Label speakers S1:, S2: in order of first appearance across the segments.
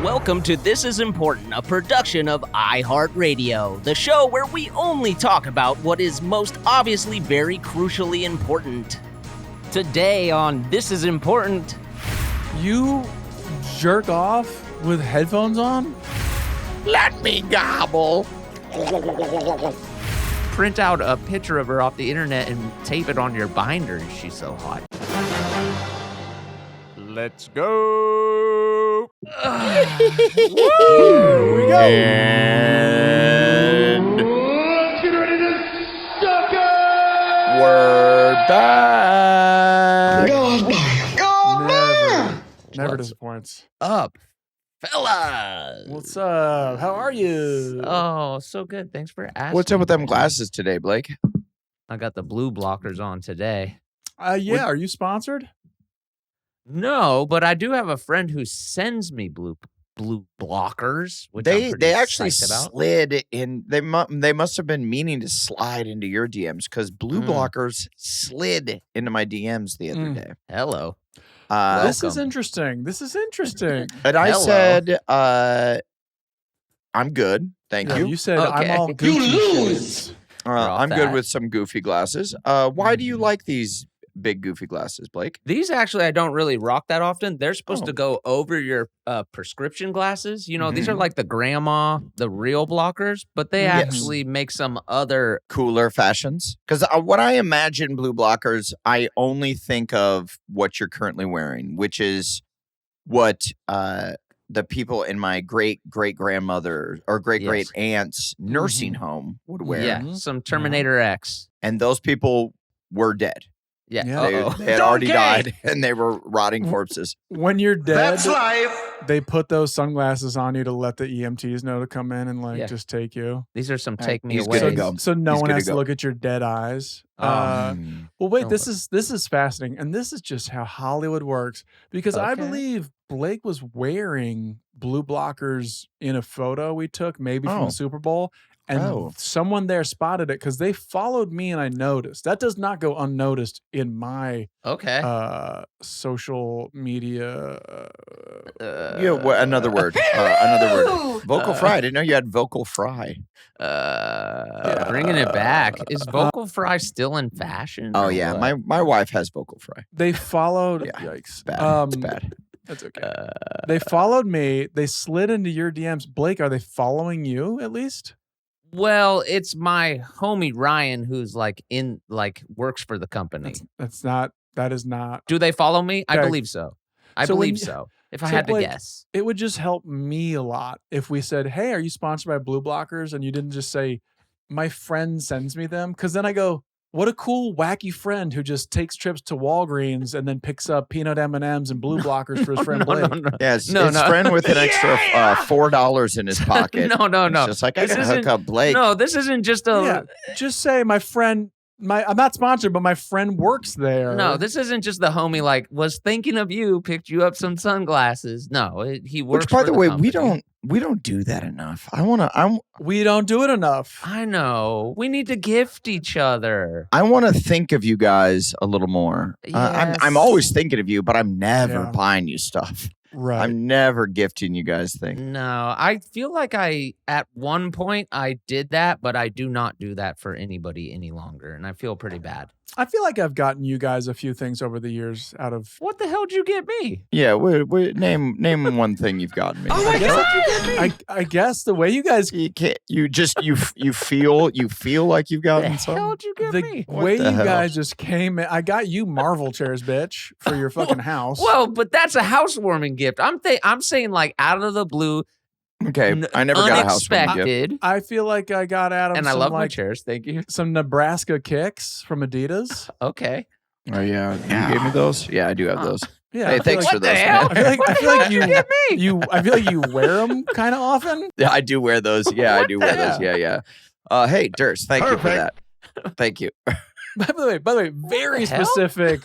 S1: Welcome to This Is Important, a production of iHeartRadio, the show where we only talk about what is most obviously very crucially important. Today on This Is Important...
S2: You jerk off with headphones on?
S3: Let me gobble.
S4: Print out a picture of her off the internet and tape it on your binder. She's so hot.
S3: Let's go.
S2: Here we go.
S3: And
S5: Let's get ready to suck it!
S3: we're back.
S2: Never disappoints.
S4: Up, fellas.
S2: What's up? How are you?
S4: Oh, so good. Thanks for asking.
S3: What's up with them glasses today, Blake?
S4: I got the blue blockers on today.
S2: Yeah, are you sponsored?
S4: No, but I do have a friend who sends me blue blockers, which I'm pretty
S3: They actually
S4: psyched about.
S3: slid in. They must have been meaning to slide into your DMs because blue blockers slid into my DMs the other day.
S4: Hello.
S2: This is
S4: Welcome.
S2: interesting.
S3: And I
S4: Hello.
S3: said, I'm good. Thank
S2: Yeah,
S3: you.
S2: you said
S4: Okay.
S2: I'm all
S4: You
S2: Gucci
S5: lose.
S2: shades.
S4: all
S3: I'm good
S4: fat.
S3: with some goofy glasses. Why do you like these big goofy glasses, Blake?
S4: These actually I don't really rock that often. They're supposed
S3: Oh.
S4: to go over your prescription glasses. You know, these are like the real blockers, but they
S3: Yes.
S4: actually make some other.
S3: Cooler fashions? Because when I imagine blue blockers, I only think of what you're currently wearing, which is what the people in my great grandmother or great aunt's nursing home would wear.
S4: Yeah, some Terminator X.
S3: And those people were dead.
S4: Yeah.
S2: Yeah.
S3: They,
S4: Uh-oh.
S3: they had already died and they were rotting corpses.
S2: When you're dead,
S5: That's life.
S2: they put those sunglasses on you to let the EMTs know to come in and
S4: Yeah.
S2: just take you.
S4: These are some
S3: All
S4: take
S3: right,
S4: me
S3: he's
S4: away.
S3: good to go.
S2: So no
S3: He's
S2: one
S3: good
S2: has
S3: to
S2: to
S3: go.
S2: look at your dead eyes.
S3: Mm.
S2: Well, wait.
S4: Don't
S2: This is fascinating, and this is just how Hollywood works. Because I
S4: Okay.
S2: believe Blake was wearing blue blockers in a photo we took, maybe from
S3: Oh.
S2: the Super Bowl, and
S3: Oh.
S2: someone there spotted it because they followed me, and I noticed. That does not go unnoticed in my
S4: Okay.
S2: social media.
S3: Another word. Another word. Vocal fry. I didn't know you had vocal fry.
S4: Bringing it back. Is vocal fry still in fashion?
S3: Oh
S4: or
S3: yeah,
S4: what?
S3: my wife has vocal fry.
S2: They followed.
S3: Yeah,
S2: Yikes!
S3: It's bad. It's bad.
S2: That's okay. They followed me. They slid into your DMs. Blake, are they following you at least?
S4: Well, it's my homie Ryan who's works for the company.
S2: That is not.
S4: Do they follow me? I
S2: Okay.
S4: believe so. I
S2: So when
S4: believe
S2: you-
S4: so. If I
S2: so,
S4: had to
S2: Blake,
S4: guess.
S2: It would just help me a lot if we said, "Hey, are you sponsored by blue blockers?" And you didn't just say, "My friend sends me them," because then I go, "What a cool, wacky friend who just takes trips to Walgreens and then picks up peanut M&Ms and blue blockers for his friend Blake."
S4: No.
S3: Yeah,
S4: No,
S3: his
S4: no.
S3: friend with an extra $4 in his pocket.
S4: No.
S3: It's just like, I
S4: This
S3: gotta hook
S4: isn't-
S3: up Blake.
S4: No, this isn't just a.
S2: Yeah, just say my friend. I'm not sponsored, but my friend works there.
S4: No, this isn't just the homie. Was thinking of you, picked you up some sunglasses. No, he works.
S3: Which, by
S4: for
S3: the way,
S4: company.
S3: we don't do that enough.
S2: We don't do it enough.
S4: I know. We need to gift each other.
S3: I want to think of you guys a little more.
S4: Yes.
S3: I'm always thinking of you, but I'm never
S2: Yeah.
S3: buying you stuff.
S2: Right.
S3: I'm never gifting you guys things.
S4: No, I feel like at one point I did that, but I do not do that for anybody any longer, and I feel pretty bad.
S2: I feel like I've gotten you guys a few things over the years out of.
S4: What the hell did you get me?
S3: Yeah, name one thing you've gotten me.
S4: Oh my God!
S2: I guess the way you guys
S3: You can't. You just you feel like you've
S4: The
S3: gotten
S4: hell
S3: something.
S4: did you get
S2: the
S4: me?
S3: What
S2: way
S3: the
S2: you
S3: hell?
S2: guys just came in. I got you Marvel chairs, bitch, for your fucking house.
S4: Well, but that's a housewarming gift. I'm saying out of the blue,
S3: Okay, I never got a house from you.
S4: unexpected.
S2: I feel like I got Adam
S4: And I
S2: some,
S4: love my
S2: like,
S4: chairs. Thank you.
S2: some Nebraska kicks from Adidas.
S4: Okay.
S3: Oh yeah, you gave me those. Yeah, I do have those.
S2: Yeah,
S3: Hey,
S2: I feel
S3: thanks
S2: like,
S3: for
S4: What the
S3: those,
S4: hell?
S3: man.
S2: I feel like
S4: What the hell did you get me?
S2: I feel like you wear them kind of often.
S3: Yeah, I do wear those. Yeah, I
S4: What
S3: do
S4: the
S3: wear those.
S2: hell?
S3: Yeah. Hey, Durst, thank you for that. Thank you.
S2: By the way, very
S4: the hell?
S2: specific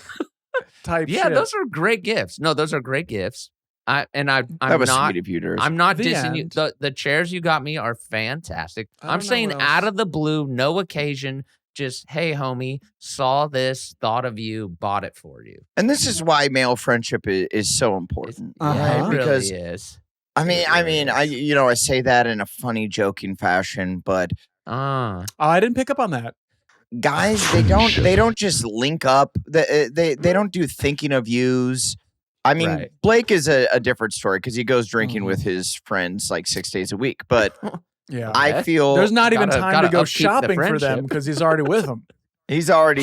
S2: type.
S4: Yeah,
S2: shit.
S4: those are great gifts. No, those are great gifts. I'm
S3: That was
S4: not.
S3: sweet of you, Durst.
S4: I'm not
S2: The
S4: dissing you.
S2: end.
S4: The chairs you got me are fantastic.
S2: I
S4: I'm
S2: don't know
S4: saying
S2: what
S4: out
S2: else.
S4: of the blue, no occasion. Just, hey, homie, saw this, thought of you, bought it for you.
S3: And this is why male friendship is so important.
S2: Uh-huh.
S4: Yeah, it really
S3: Because
S4: is.
S3: I say that in a funny, joking fashion, but
S2: I didn't pick up on that.
S3: guys, they don't just link up. They don't do thinking of yous. I mean,
S4: Right.
S3: Blake is a different story because he goes drinking with his friends like 6 days a week. But
S2: Yeah.
S3: I feel
S2: There's not even
S4: Gotta-
S2: time
S4: gotta
S2: to go
S4: upkeep the
S2: shopping for them
S4: friendship.
S2: because he's already with them.
S3: he's already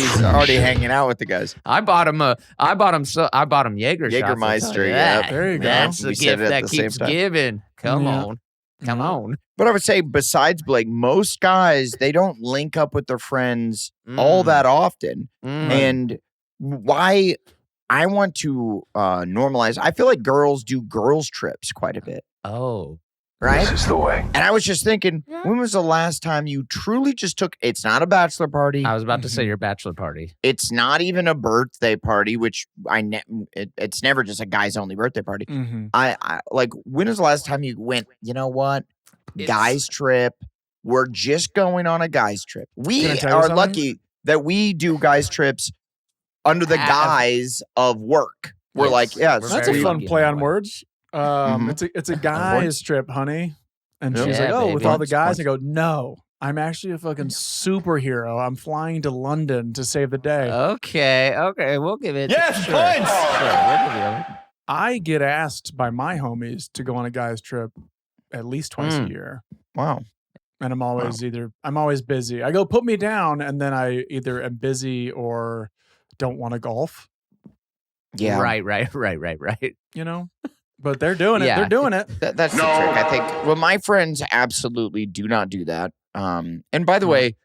S3: hanging out with the guys.
S4: I bought him Jaeger shots. I'll tell
S3: Jägermeister,
S4: you
S3: yeah.
S4: that.
S2: There you go.
S4: That's the
S3: We said
S4: gift
S3: it at
S4: that
S3: the same
S4: keeps
S3: time.
S4: giving. Come
S2: Yeah.
S4: on. Come
S2: Yeah.
S4: on.
S3: But I would say, besides Blake, most guys, they don't link up with their friends all that often.
S4: Mm.
S3: And why I want to normalize, I feel like girls do girls' trips quite a bit,
S4: Oh.
S3: right?
S5: This is the way.
S3: And I was just thinking, when was the last time you truly just took, it's not a bachelor party.
S4: I was about to say your bachelor party.
S3: It's not even a birthday party, which it's never just a guys only birthday party.
S2: Mm-hmm.
S3: I like, when was the last time you went, you know what? Guys trip. We're just going on a guys trip. We
S2: Can I tell you
S3: are
S2: something?
S3: lucky that we do guys trips under the guise of work. We're
S4: Yes.
S3: like, yeah,
S4: We're
S2: That's
S4: very
S2: a fun
S4: lucky in
S2: play
S4: that
S2: on
S4: way.
S2: words.
S3: Mhm.
S2: It's a guy's trip, honey. And she's
S4: Yeah,
S2: like, oh, with
S4: baby.
S2: all the guys.
S3: Once.
S2: I go, no, I'm actually a fucking superhero. I'm flying to London to save the day.
S4: Okay. We'll give it.
S5: Yes,
S4: sure.
S5: points!
S4: Sure, we'll give it.
S2: I get asked by my homies to go on a guy's trip at least twice a year.
S3: wow.
S2: And I'm always I'm always busy. I go, put me down. And then I either am busy or don't want to golf,
S3: Yeah.
S4: Right.
S2: you know? But they're doing it.
S4: Yeah.
S2: They're doing it.
S3: That's the trick. I think, well, my friends absolutely do not do that. And by the way,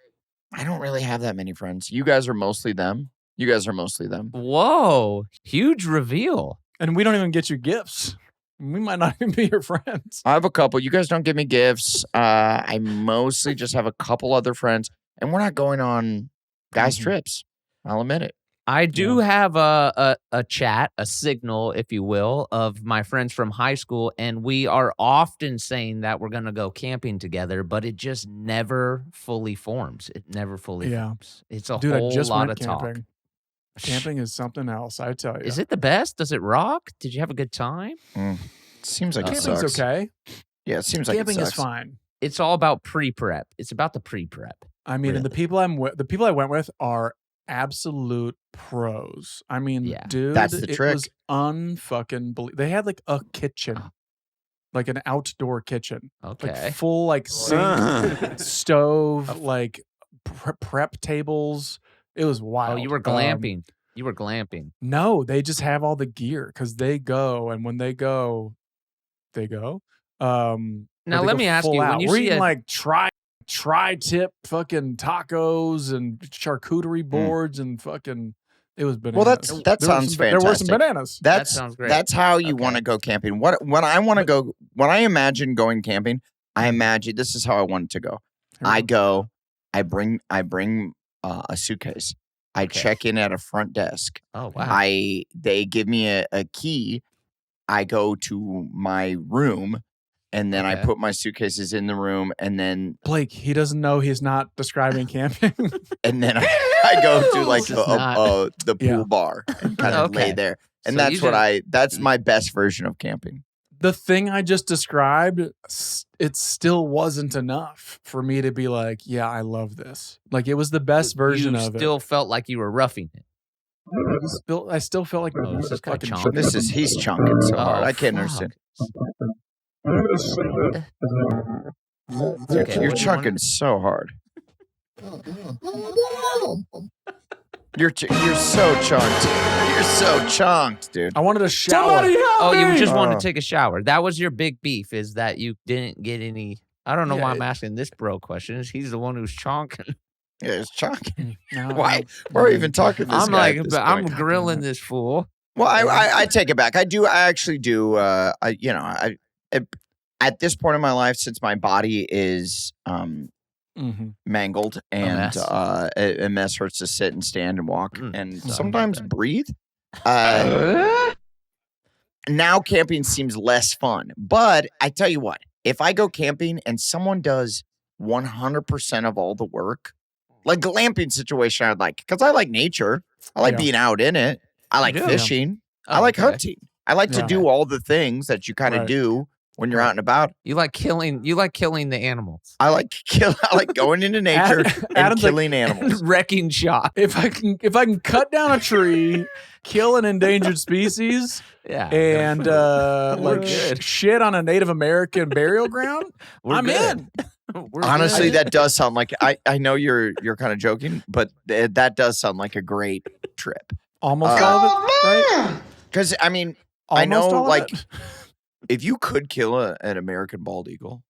S3: I don't really have that many friends. You guys are mostly them.
S4: Whoa. Huge reveal.
S2: And we don't even get you gifts. We might not even be your friends.
S3: I have a couple. You guys don't give me gifts. I mostly just have a couple other friends, and we're not going on guys' trips. I'll admit it.
S4: I do have a chat, a signal, if you will, of my friends from high school, and we are often saying that we're going to go camping together, but it just never fully forms. It never fully
S2: Yeah.
S4: forms. It's a
S2: Dude, I
S4: whole
S2: just
S4: lot
S2: went
S4: of talk.
S2: camping. Camping is something else, I tell you.
S4: Is it the best? Does it rock? Did you have a good time?
S3: Seems like it
S2: Camping's
S3: sucks.
S2: okay.
S3: Yeah, it seems like
S2: Camping
S3: it
S2: is
S3: sucks.
S2: fine.
S4: It's all about pre-prep. It's about the pre-prep.
S2: I mean, and the people I went with are absolute pros. I mean,
S4: Yeah.
S2: dude,
S3: That's the
S2: it
S3: trick.
S2: was unfucking believable. They had like a kitchen, like an outdoor kitchen,
S4: Okay.
S2: like full like sink, stove, like prep tables. It was wild.
S4: Oh, you were glamping. You were glamping.
S2: No, they just have all the gear because they go, and when they go, they go.
S4: Now,
S2: they
S4: let
S2: go
S4: me ask
S2: full
S4: you, when
S2: out.
S4: you
S2: We're
S4: see
S2: eating
S4: a-
S2: like tri-tip fucking tacos and charcuterie boards and fucking, it was bananas.
S3: Well, that sounds
S2: There were some
S3: fantastic.
S2: bananas.
S4: That sounds great.
S3: That's how you
S4: Okay.
S3: want to go camping. When I imagine going camping, I imagine this is how I want it to go. I bring a suitcase. I
S4: Okay.
S3: check in at a front desk.
S4: Oh, wow.
S3: They give me a key. I go to my room, and then I
S4: Okay.
S3: put my suitcases in the room, and then
S2: Blake, he doesn't know he's not describing camping.
S3: I go to like
S4: This is not-
S3: the pool
S2: Yeah.
S3: bar and kind of lay
S4: Okay.
S3: there. And
S4: So
S3: that's
S4: you
S3: what
S4: just-
S3: that's my best version of camping.
S2: The thing I just described, it still wasn't enough for me to be like, yeah, I love this. Like it was the best version
S4: you
S2: of
S4: still felt like you were roughing it.
S2: it. I still felt like
S4: Oh, this is kinda
S2: fucking
S4: chonky.
S3: He's chunking so hard.
S4: Oh,
S3: I can't
S4: fuck.
S3: understand.
S4: Okay,
S3: You're
S4: what-
S3: chunking so hard. You're so chunked. You're so chunked, dude.
S2: I wanted a shower.
S4: Oh, you just wanted
S3: Oh.
S4: to take a shower. That was your big beef, is that you didn't get any. I don't know why I'm asking this bro questions. He's the one who's chonking.
S3: Yeah, it's chunking.
S2: No,
S3: Why? We're even talking to this
S4: I'm
S3: guy
S4: like,
S3: at this
S4: but I'm
S3: point.
S4: grilling this fool.
S3: Well, I take it back. I actually do. At this point in my life, since my body is
S2: Mhm.
S3: mangled and
S4: mess.
S3: a mess hurts to sit and stand and walk and
S4: sorry
S3: sometimes
S4: about
S3: breathe. Now camping seems less fun. But I tell you what, if I go camping and someone does 100% of all the work, like glamping situation, I'd like, because I like nature. I like
S2: Yeah.
S3: being out in it. I like
S4: do?
S3: fishing.
S4: Oh,
S3: I like
S4: okay.
S3: hunting. I like to
S2: Yeah.
S3: do all the things that you kind of
S2: Right.
S3: do when you're out and about.
S4: You like killing the animals.
S3: I like going into nature and
S2: Adam's
S3: killing animals.
S4: Wrecking shop.
S2: If I can cut down a tree, kill an endangered species,
S4: Yeah.
S2: and like
S4: good.
S2: shit on a Native American burial ground, I'm in.
S3: Honestly, that does sound like I know you're kind of joking, but that does sound like a great trip.
S2: Almost all of it, right?
S3: Because I mean,
S2: Almost
S3: I know
S2: all of
S3: like
S2: it?
S3: if you could kill an American bald eagle,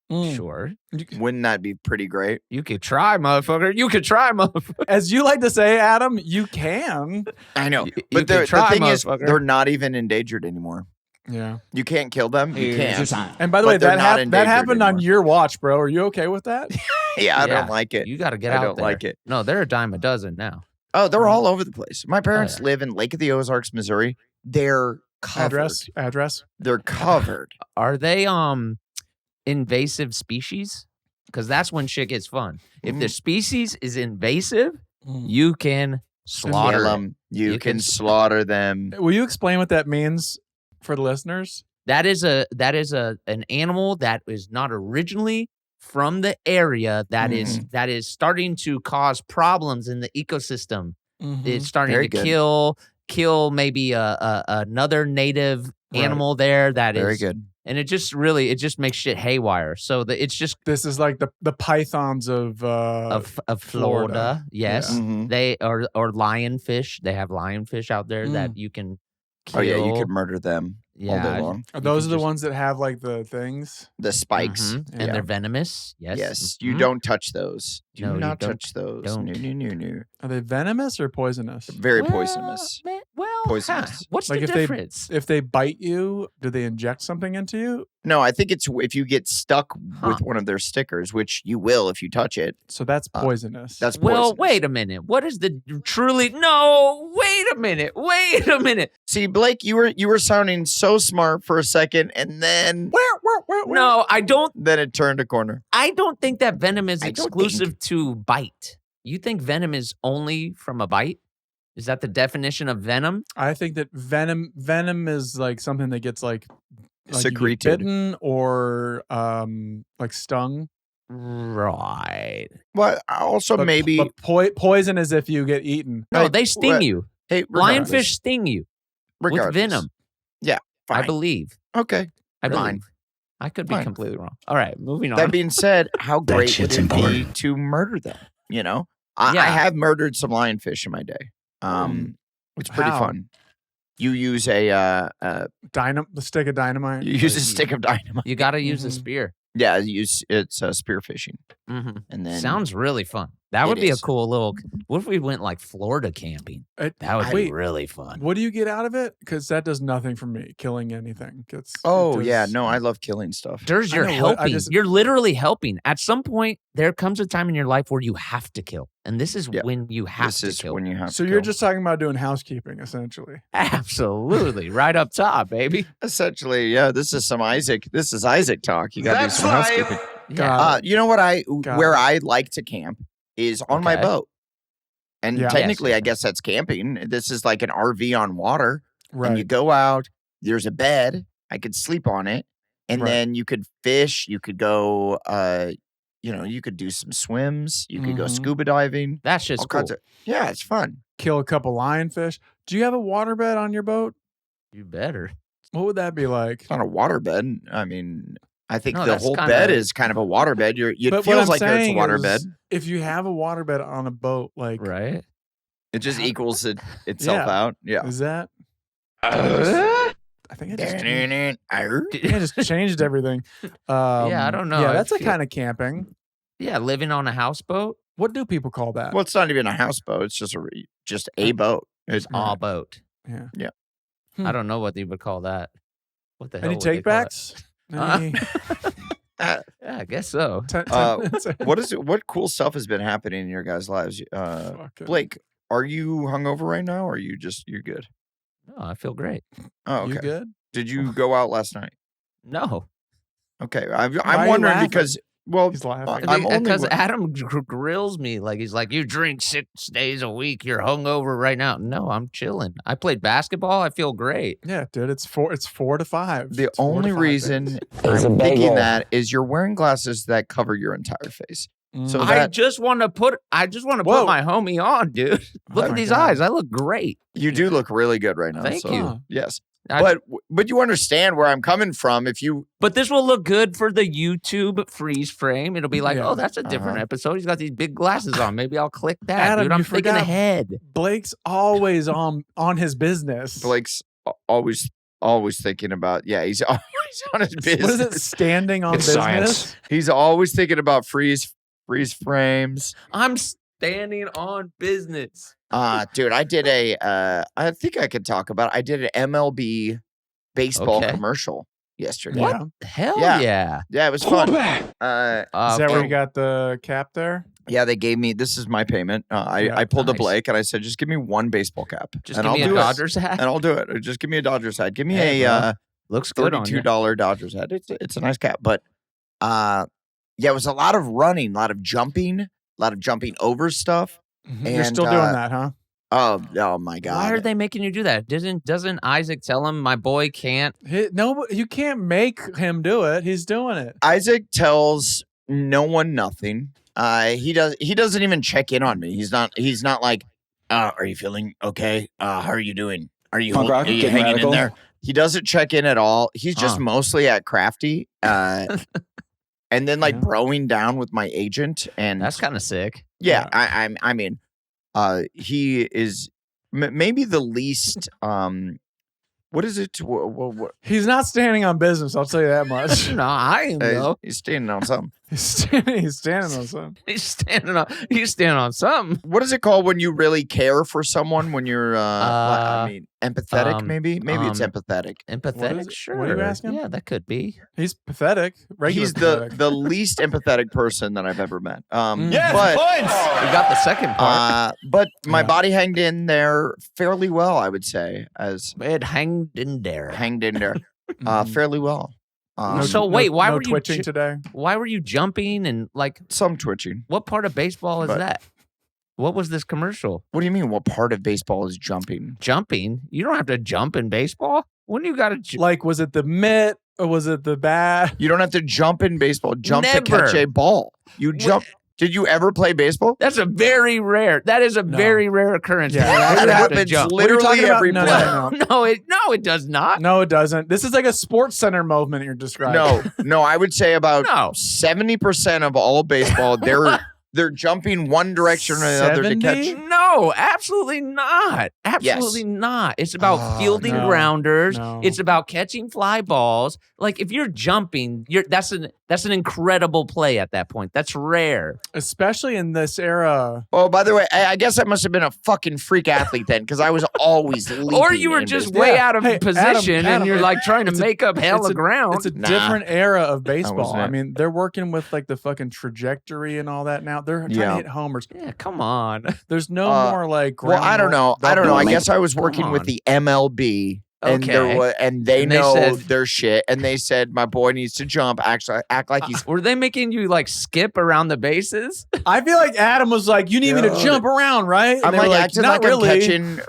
S4: Sure.
S3: wouldn't that be pretty great?
S4: You could try, motherfucker. You could try, motherfucker.
S2: As you like to say, Adam, you can.
S3: I know,
S4: You
S3: but
S4: could
S3: the
S4: try,
S3: thing is,
S4: motherfucker.
S3: they're not even endangered anymore.
S2: Yeah.
S3: You can't kill them. You can't.
S2: And by the
S3: But
S2: way,
S3: they're not
S2: that
S3: endangered
S2: happened on
S3: anymore.
S2: your watch, bro. Are you okay with that?
S3: Yeah, I
S4: Yeah.
S3: don't like it.
S4: You got to get
S3: I
S4: out
S3: don't
S4: there.
S3: like it.
S4: No, they're a dime a dozen now.
S3: Oh, they're all over the place. My parents
S4: yeah.
S3: live in Lake of the Ozarks, Missouri. They're covered.
S2: Address.
S3: They're covered.
S4: Are they invasive species? Because that's when shit gets fun. If the species is invasive, you can slaughter
S3: Kill
S4: them.
S3: them. You can slaughter them.
S2: Will you explain what that means for the listeners?
S4: That is an animal that is not originally from the area that is starting to cause problems in the ecosystem. It's starting
S3: Very
S4: to
S3: good.
S4: kill maybe another native
S2: Right.
S4: animal there that is
S3: Very good.
S4: and it just makes shit haywire. So it's just
S2: This is like the pythons of
S4: Florida. Yes,
S3: Mhm.
S4: they or lionfish. They have lionfish out there that you can kill.
S3: Oh yeah, you could murder them all
S4: Yeah,
S3: day long.
S2: Those are the
S4: just-
S2: ones that have like the things.
S3: The spikes.
S4: Mhm.
S2: Yeah.
S4: And they're venomous. Yes.
S3: Yes, you
S4: Mhm.
S3: don't touch those. Do
S4: No, you
S3: not
S4: don't-
S3: touch those.
S4: don't.
S3: No.
S2: Are they venomous or poisonous?
S3: Very
S4: Well,
S3: poisonous.
S4: Well,
S3: Poisonous.
S4: What's
S2: Like
S4: the
S2: if
S4: difference?
S2: if they bite you, do they inject something into you?
S3: No, I think it's if you get stuck
S4: Huh.
S3: with one of their stickers, which you will if you touch it.
S2: So that's poisonous.
S3: That's
S4: Well,
S3: poisonous.
S4: wait a minute. What is the truly? No, wait a minute. Wait a minute.
S3: See, Blake, you were sounding so smart for a second, and then
S4: No, I don't.
S3: then it turned a corner.
S4: I don't think that venom is
S3: I don't
S4: exclusive to bite. You think venom is only from a bite? Is that the definition of venom?
S2: I think that venom is like something that gets like you get
S3: Secreted.
S2: bitten or like stung.
S4: Right.
S3: Well, also
S2: But,
S3: maybe.
S2: but poison is if you get eaten.
S4: No,
S3: Hey,
S4: they sting
S3: what-
S4: you.
S3: Hey, regardless-
S4: Lionfish sting you with
S3: regardless.
S4: venom. I
S3: Fine.
S4: believe.
S3: Okay.
S4: I
S3: Fine.
S4: believe. I could be
S3: Fine.
S4: completely wrong. All right, moving on.
S3: That being said, how great would
S5: shit's
S3: it be
S5: important.
S3: to murder them? You know, I
S4: Yeah.
S3: have murdered some lionfish in my day. It's pretty
S2: How?
S3: fun. You use a
S2: The stick of dynamite.
S3: you use a stick of dynamite.
S4: You got to use a
S2: Mhm.
S4: spear.
S3: Yeah, it's spear fishing,
S4: Mm-hmm.
S3: and then
S4: Sounds really fun. That
S3: It
S4: would be a
S3: is.
S4: cool little. What if we went like Florida camping? That would be
S2: Wait,
S4: really fun.
S2: what do you get out of it? Because that does nothing for me. Killing anything.
S3: Oh yeah, no, I love killing stuff.
S4: There's
S2: I
S4: you're
S2: know what- I
S4: helping.
S2: just-
S4: You're literally helping. At some point, there comes a time in your life where you have to kill, and this is
S3: Yeah.
S4: when you have
S3: This
S4: to
S3: is
S4: kill.
S3: when you have.
S2: So
S3: to
S2: you're
S3: kill.
S2: just talking about doing housekeeping, essentially.
S4: Absolutely, right up top, baby.
S3: essentially, yeah. This is some Isaac. This is Isaac talk. You got to do
S5: That's
S3: some
S5: right.
S3: housekeeping.
S2: Got
S3: You know what
S2: Got
S3: where
S2: it.
S3: I like to camp is on my
S4: Okay.
S3: boat. And
S2: Yeah.
S3: technically,
S4: Yes.
S3: I guess that's camping. This is like an RV on water.
S2: Right.
S3: And you go out, there's a bed. I could sleep on it. And
S2: Right.
S3: then you could fish. You could go, you could do some swims. You could go
S2: Mhm.
S3: scuba diving.
S4: That's just
S3: All
S4: cool.
S3: kinds of, yeah, it's fun.
S2: Kill a couple lionfish. Do you have a waterbed on your boat?
S4: You better.
S2: What would that be like?
S3: It's not a water bed. I mean, I think
S4: No,
S3: the
S4: that's
S3: whole
S4: kinda-
S3: bed is kind of a water bed. It
S2: But what
S3: feels
S2: I'm
S3: like it's a
S2: saying
S3: water
S2: is,
S3: bed.
S2: If you have a waterbed on a boat, like,
S4: Right.
S3: It just
S2: How-
S3: equals itself
S2: Yeah.
S3: out. Yeah.
S2: is that? I think I just changed, I just changed everything.
S4: I don't know.
S2: Yeah,
S4: I
S2: that's a
S4: feel-
S2: kind of camping.
S4: Yeah, living on a houseboat.
S2: What do people call that?
S3: Well, it's not even a houseboat. It's just a boat.
S4: It's
S2: Yeah.
S4: all boat.
S2: Yeah.
S3: Yeah.
S4: I don't know what you would call that. What the hell?
S2: Any
S4: would they call it?
S2: takebacks?
S4: Huh?
S2: Any
S4: Yeah, I guess so.
S3: What is it? What cool stuff has been happening in your guys' lives?
S2: Fucking-
S3: Blake, are you hungover right now, or are you're good?
S4: No, I feel great.
S3: Oh,
S2: You
S3: okay.
S2: good?
S3: Did you go out last night?
S4: No.
S3: Okay,
S2: Why are
S3: I'm
S2: you
S3: wondering
S2: laughing?
S3: because Well,
S2: He's laughing.
S3: I'm only
S4: Because Adam grills me like he's like, you drink 6 days a week. You're hungover right now. No, I'm chilling. I played basketball. I feel great.
S2: Yeah, dude, it's 4 to 5.
S3: the
S2: It's 4 to
S3: only
S2: 5
S3: reason
S2: days.
S3: I'm thinking that is you're wearing glasses that cover your entire face. So
S4: I
S3: that
S4: just want to put
S2: Whoa.
S4: my homie on, dude. Look
S2: Oh
S4: at
S2: my
S4: these
S2: God.
S4: eyes. I look great.
S3: you do look really good right now.
S4: Thank
S3: so,
S4: you.
S3: Yes.
S4: I-
S3: But you understand where I'm coming from if you
S4: But this will look good for the YouTube freeze frame. It'll be like,
S2: Yeah.
S4: oh, that's a different
S3: Uh-huh.
S4: episode. He's got these big glasses on. Maybe I'll click that,
S2: Adam,
S4: dude. I'm
S2: you
S4: thinking
S2: forgot-
S4: ahead.
S2: Blake's always on his business.
S3: Blake's always thinking about he's always on his business.
S2: What is it? Standing on
S3: It's
S2: business.
S3: science. He's always thinking about freeze frames.
S4: I'm standing on business.
S3: Dude, I did I think I could talk about it. I did an MLB baseball
S4: Okay.
S3: commercial yesterday.
S2: Yeah.
S4: Hell
S3: Yeah.
S4: yeah.
S3: Yeah, it was fun.
S2: Is that where
S4: for-
S2: you got the cap there?
S3: Yeah, they gave me, this is my payment.
S2: Yeah,
S3: I pulled a
S4: nice.
S3: Blake and I said, just give me one baseball cap.
S4: Just
S3: and
S4: give
S3: I'll
S4: me a
S3: do
S4: Dodgers hat.
S3: And I'll do it. Just give me a Dodgers hat. Give me
S4: Hey,
S3: a
S4: Looks good on you.
S3: $32 Dodgers hat. It's a nice cap. But it was a lot of running, a lot of jumping over stuff.
S2: You're
S3: And,
S2: still doing that, huh?
S3: Oh my God.
S4: Why are they making you do that? Doesn't Isaac tell him my boy can't?
S2: No, you can't make him do it. He's doing it.
S3: Isaac tells no one nothing. He doesn't even check in on me. He's not like, are you feeling okay? How are you doing? Are you hanging in there? He doesn't check in at all. He's just mostly at Crafty. And then like broing down with my agent. And
S4: That's kind of sick.
S3: yeah, I mean, he is maybe the least, what is it? What,
S2: He's not standing on business. I'll tell you that much.
S4: No, I am though.
S3: he's standing on something.
S2: He's standing on something.
S4: He's standing on something.
S3: What is it called when you really care for someone? When you're, empathetic? Maybe it's empathetic.
S4: Empathetic,
S2: it?
S4: sure.
S2: What are you asking?
S4: Yeah, that could be.
S2: He's pathetic. Regular
S3: He's
S2: pathetic.
S3: the least empathetic person that I've ever met. But
S4: We got the second part.
S3: but my
S2: Yeah.
S3: body hanged in there fairly well, I would say, as
S4: It hanged in there.
S3: hanged in there
S2: Mhm.
S3: fairly well.
S4: So wait, why
S2: no
S4: were you
S2: twitching today?
S4: Why were you jumping and like
S3: some twitching.
S4: what part of baseball is
S3: But-
S4: that? What was this commercial?
S3: What do you mean? What part of baseball is jumping?
S4: Jumping? You don't have to jump in baseball. When you got to
S2: Like, was it the mitt or was it the bat?
S3: You don't have to jump in baseball. Jump to
S4: Never.
S3: catch a ball. You jump. Did you ever play baseball?
S4: That's a very rare. That is a
S2: No.
S4: very rare occurrence.
S2: Yeah.
S4: You
S3: That
S4: have to
S3: happens
S4: jump.
S2: What are you
S3: literally
S2: talking about?
S3: every
S2: No,
S3: play.
S2: no, no.
S4: No, it does not.
S2: No, it doesn't. This is like a sports center movement you're describing.
S3: No, I would say about
S4: No.
S3: 70% of all baseball, they're jumping one direction or the other to
S2: 70?
S3: catch.
S4: No, absolutely not. Absolutely not. It's about
S3: Oh,
S4: fielding
S2: no,
S4: grounders.
S2: no.
S4: It's about catching fly balls. Like if you're jumping, that's an incredible play at that point. That's rare.
S2: Especially in this era.
S3: Oh, by the way, I guess I must have been a fucking freak athlete then, because I was always leaping.
S4: Or you were
S3: in
S4: just
S3: baseball.
S4: way
S2: Yeah.
S4: out of
S2: Hey,
S4: position
S2: Adam,
S4: and you're like trying to
S2: it's a-
S4: make up hell
S2: it's
S4: of ground.
S2: It's a
S3: Nah.
S2: different era of baseball.
S3: wasn't
S2: I
S3: it.
S2: mean, they're working with like the fucking trajectory and all that now. They're trying
S3: Yeah.
S2: to hit homers.
S4: Yeah, come on.
S2: There's no more like.
S3: Well, I don't know. I
S2: ground-
S3: guess I was
S4: Come
S3: working with
S4: on.
S3: the MLB. And
S4: Okay.
S3: and they
S4: And they
S3: know
S4: said-
S3: their shit. And they said, my boy needs to jump. Actually, act like he's.
S4: Were they making you like skip around the bases?
S2: I feel like Adam was like, "You need me to
S3: Dude.
S2: jump around, right?" And
S3: I'm
S2: they were
S3: like acting
S2: "Not
S3: like
S2: really."
S3: I'm catching,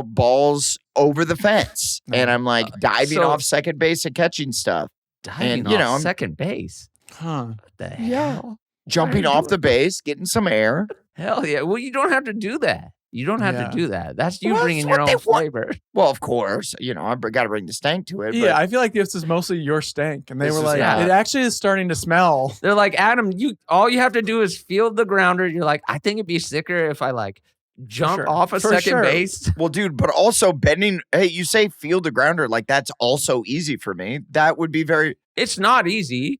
S3: balls over the fence. And I'm like diving
S4: so-
S3: off second base and catching stuff.
S4: Diving
S3: And, you
S4: off
S3: know, I'm-
S4: second base.
S2: Huh?
S4: What the
S3: Yeah.
S4: hell?
S3: Jumping
S4: Why are you
S3: off the base, getting some air.
S4: Hell yeah. Well, you don't have to do that. You don't have
S2: Yeah.
S4: to do that. That's you
S3: Well,
S4: bringing
S3: that's
S4: your
S3: what they
S4: own
S3: want.
S4: flavor.
S3: Well, of course, I've got to bring the stank to it.
S2: Yeah, I feel like this is mostly your stank, and they
S3: This
S2: were
S3: is-
S2: like,
S4: yeah.
S2: "It actually is starting to smell."
S4: They're like, Adam, all you have to do is field the grounder. You're like, I think it'd be sicker if I like jump
S2: sure.
S4: off a
S2: For
S4: second
S2: sure.
S4: base.
S3: Well, dude, but also bending. Hey, you say field the grounder, like that's also easy for me. That would be very
S4: It's not easy.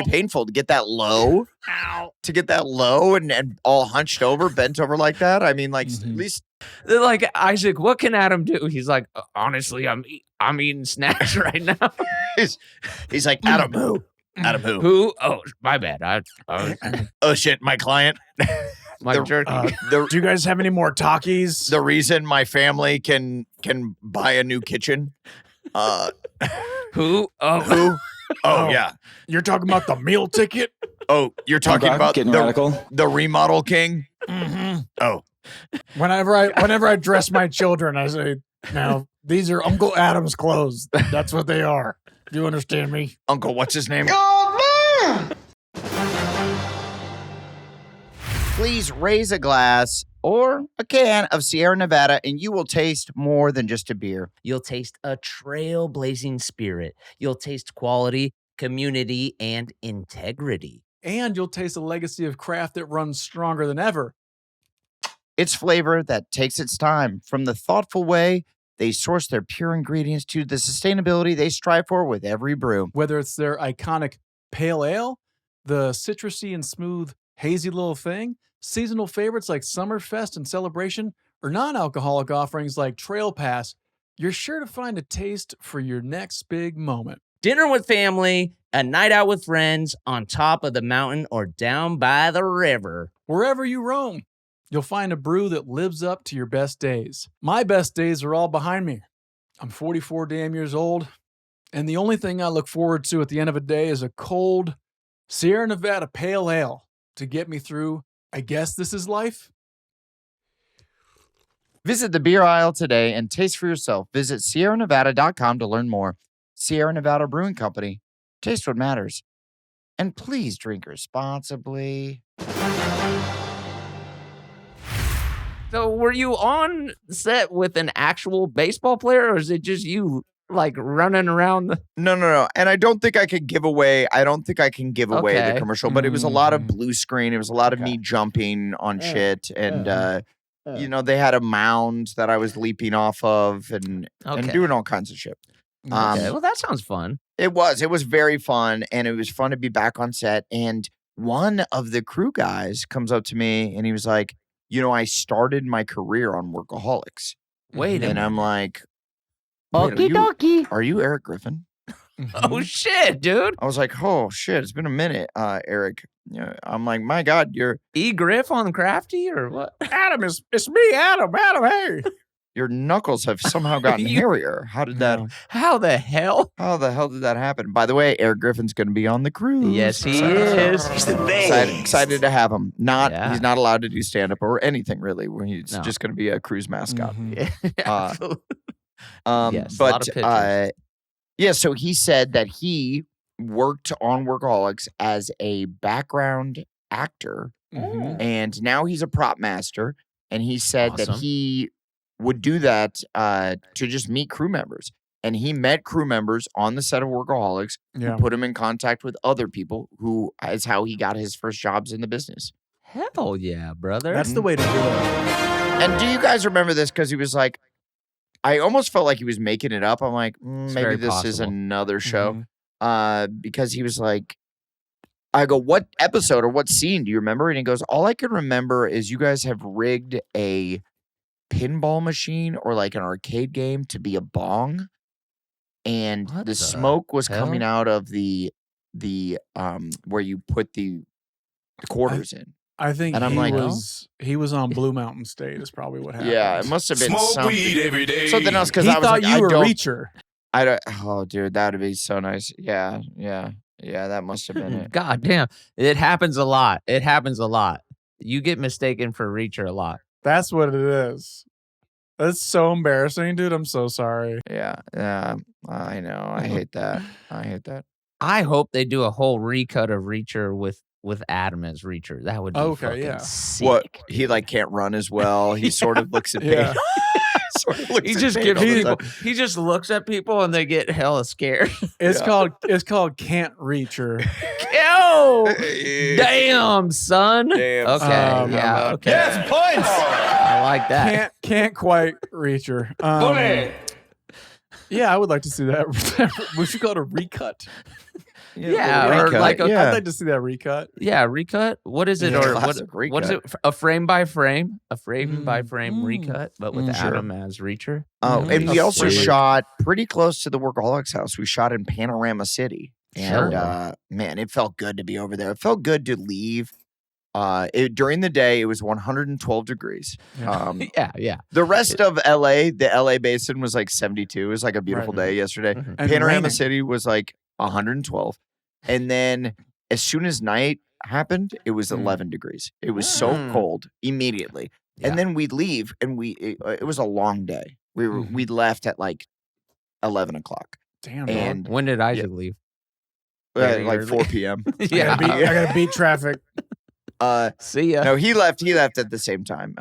S3: painful to get that low. To get that low and all hunched over, bent over like that. I mean, like
S2: Mhm.
S3: at least
S4: They're like, Isaac, what can Adam do? He's like, honestly, I'm eating snacks right now.
S3: he's like Adam who? Adam who?
S4: Who? Oh, my bad.
S3: Oh shit, my client.
S4: My
S3: The-
S4: jerky.
S3: The
S2: Do you guys have any more Takis?
S3: the reason my family can buy a new kitchen.
S4: Who? Oh,
S3: Who? Oh, yeah.
S2: You're talking about the meal ticket?
S3: Oh, you're talking about
S6: getting radical.
S3: the remodel king?
S2: Mm-hmm.
S3: Oh.
S2: Whenever I dress my children, I say, now, these are Uncle Adam's clothes. That's what they are. Do you understand me?
S3: Uncle, what's his name? Please raise a glass or a can of Sierra Nevada, and you will taste more than just a beer.
S1: You'll taste a trailblazing spirit. You'll taste quality, community, and integrity.
S2: And you'll taste a legacy of craft that runs stronger than ever.
S3: It's flavor that takes its time, from the thoughtful way they source their pure ingredients to the sustainability they strive for with every brew.
S2: Whether it's their iconic pale ale, the citrusy and smooth hazy little thing, seasonal favorites like Summerfest and Celebration, or non-alcoholic offerings like Trail Pass, you're sure to find a taste for your next big moment.
S1: Dinner with family, a night out with friends, on top of the mountain or down by the river.
S2: Wherever you roam, you'll find a brew that lives up to your best days. My best days are all behind me. I'm 44 damn years old, and the only thing I look forward to at the end of a day is a cold Sierra Nevada pale ale to get me through, I guess this is life.
S3: Visit the beer aisle today and taste for yourself. Visit SierraNevada.com to learn more. Sierra Nevada Brewing Company. Taste what matters. And please drink responsibly.
S4: So were you on set with an actual baseball player, or is it just you like running around?
S3: No. And I don't think I can give away the commercial, but it was a lot of blue screen. It was a lot of me jumping on shit. And, they had a mound that I was leaping off of and doing all kinds of shit.
S4: Okay, well, that sounds fun.
S3: It was very fun. And it was fun to be back on set. And one of the crew guys comes up to me and he was like, I started my career on Workaholics.
S4: Wait a
S3: And
S4: minute.
S3: I'm like,
S1: Okie dokie.
S3: are you Eric Griffin?
S4: Oh, shit, dude.
S3: I was like, oh, shit, it's been a minute, Eric. I'm like, my God, you're
S4: E. Griff on Crafty or what?
S2: Adam, it's me, Adam. Adam, hey.
S3: your knuckles have somehow gotten hairier. How did that?
S4: How the hell?
S3: How the hell did that happen? By the way, Eric Griffin's going to be on the cruise.
S4: Yes, he is.
S6: He's the best.
S3: Excited to have him.
S4: Yeah.
S3: He's not allowed to do stand up or anything really. He's just going to be a cruise mascot.
S4: Absolutely.
S3: Yes,
S4: a lot of pictures.
S3: So he said that he worked on Workaholics as a background actor, and now he's a prop master. And he said that he would do that to just meet crew members. And he met crew members on the set of Workaholics who put him in contact with other people, who is how he got his first jobs in the business.
S4: Hell yeah, brother.
S2: That's the way to do it.
S3: And do you guys remember this? Because he was like, I almost felt like he was making it up. I'm like, maybe this is another show. Because he was like, I go, what episode or what scene do you remember? And he goes, all I can remember is you guys have rigged a pinball machine or like an arcade game to be a bong. And the smoke was coming out of the where you put the quarters in.
S2: I think
S3: and I'm
S2: he was on Blue Mountain State is probably what happened.
S3: Yeah, it must have been something else because
S2: he
S3: I was
S2: thought
S3: like,
S2: you were
S3: don't,
S2: Reacher.
S3: I don't. Oh, dude, that would be so nice. Yeah. That must have been it.
S4: God damn, it happens a lot. You get mistaken for Reacher a lot.
S2: That's what it is. That's so embarrassing, dude. I'm so sorry.
S3: Yeah. I know. I hate that.
S4: I hope they do a whole recut of Reacher with Adam as Reacher. That would be fucking sick.
S3: What, he like can't run as well. He sort of looks at
S2: Yeah.
S4: He just looks at people and they get hella scared.
S2: It's called Can't Reacher.
S4: Yo, damn, son.
S3: Damn,
S4: okay, okay.
S6: Yes, points.
S4: I like that.
S2: Can't quite Reacher. Yeah, I would like to see that. We should call it a recut.
S4: Or like
S2: I'd like to see that recut.
S4: Yeah, recut. What is it?
S3: Yeah,
S4: Or
S3: classic
S4: what is it? A frame by frame
S2: Mm.
S4: recut, but with Adam as Reacher.
S3: Oh, and we also
S4: Really?
S3: shot pretty close to the Workaholics house. We shot in Panorama City. And man, it felt good to be over there. It felt good to leave. During the day, it was 112 degrees.
S4: Yeah.
S3: The rest of LA, the LA basin was like 72. It was like a beautiful day yesterday.
S2: And
S3: Panorama
S2: raining.
S3: City was like 112. And then as soon as night happened, it was 11 degrees. It was so cold immediately.
S4: Yeah.
S3: And then we'd leave, and it was a long day. We left at like 11 o'clock.
S2: Damn.
S3: And
S4: When did Isaac leave?
S3: like
S4: early.
S3: 4 p.m.
S4: Yeah.
S2: I gotta beat traffic.
S4: See ya.
S3: No, he left at the same time.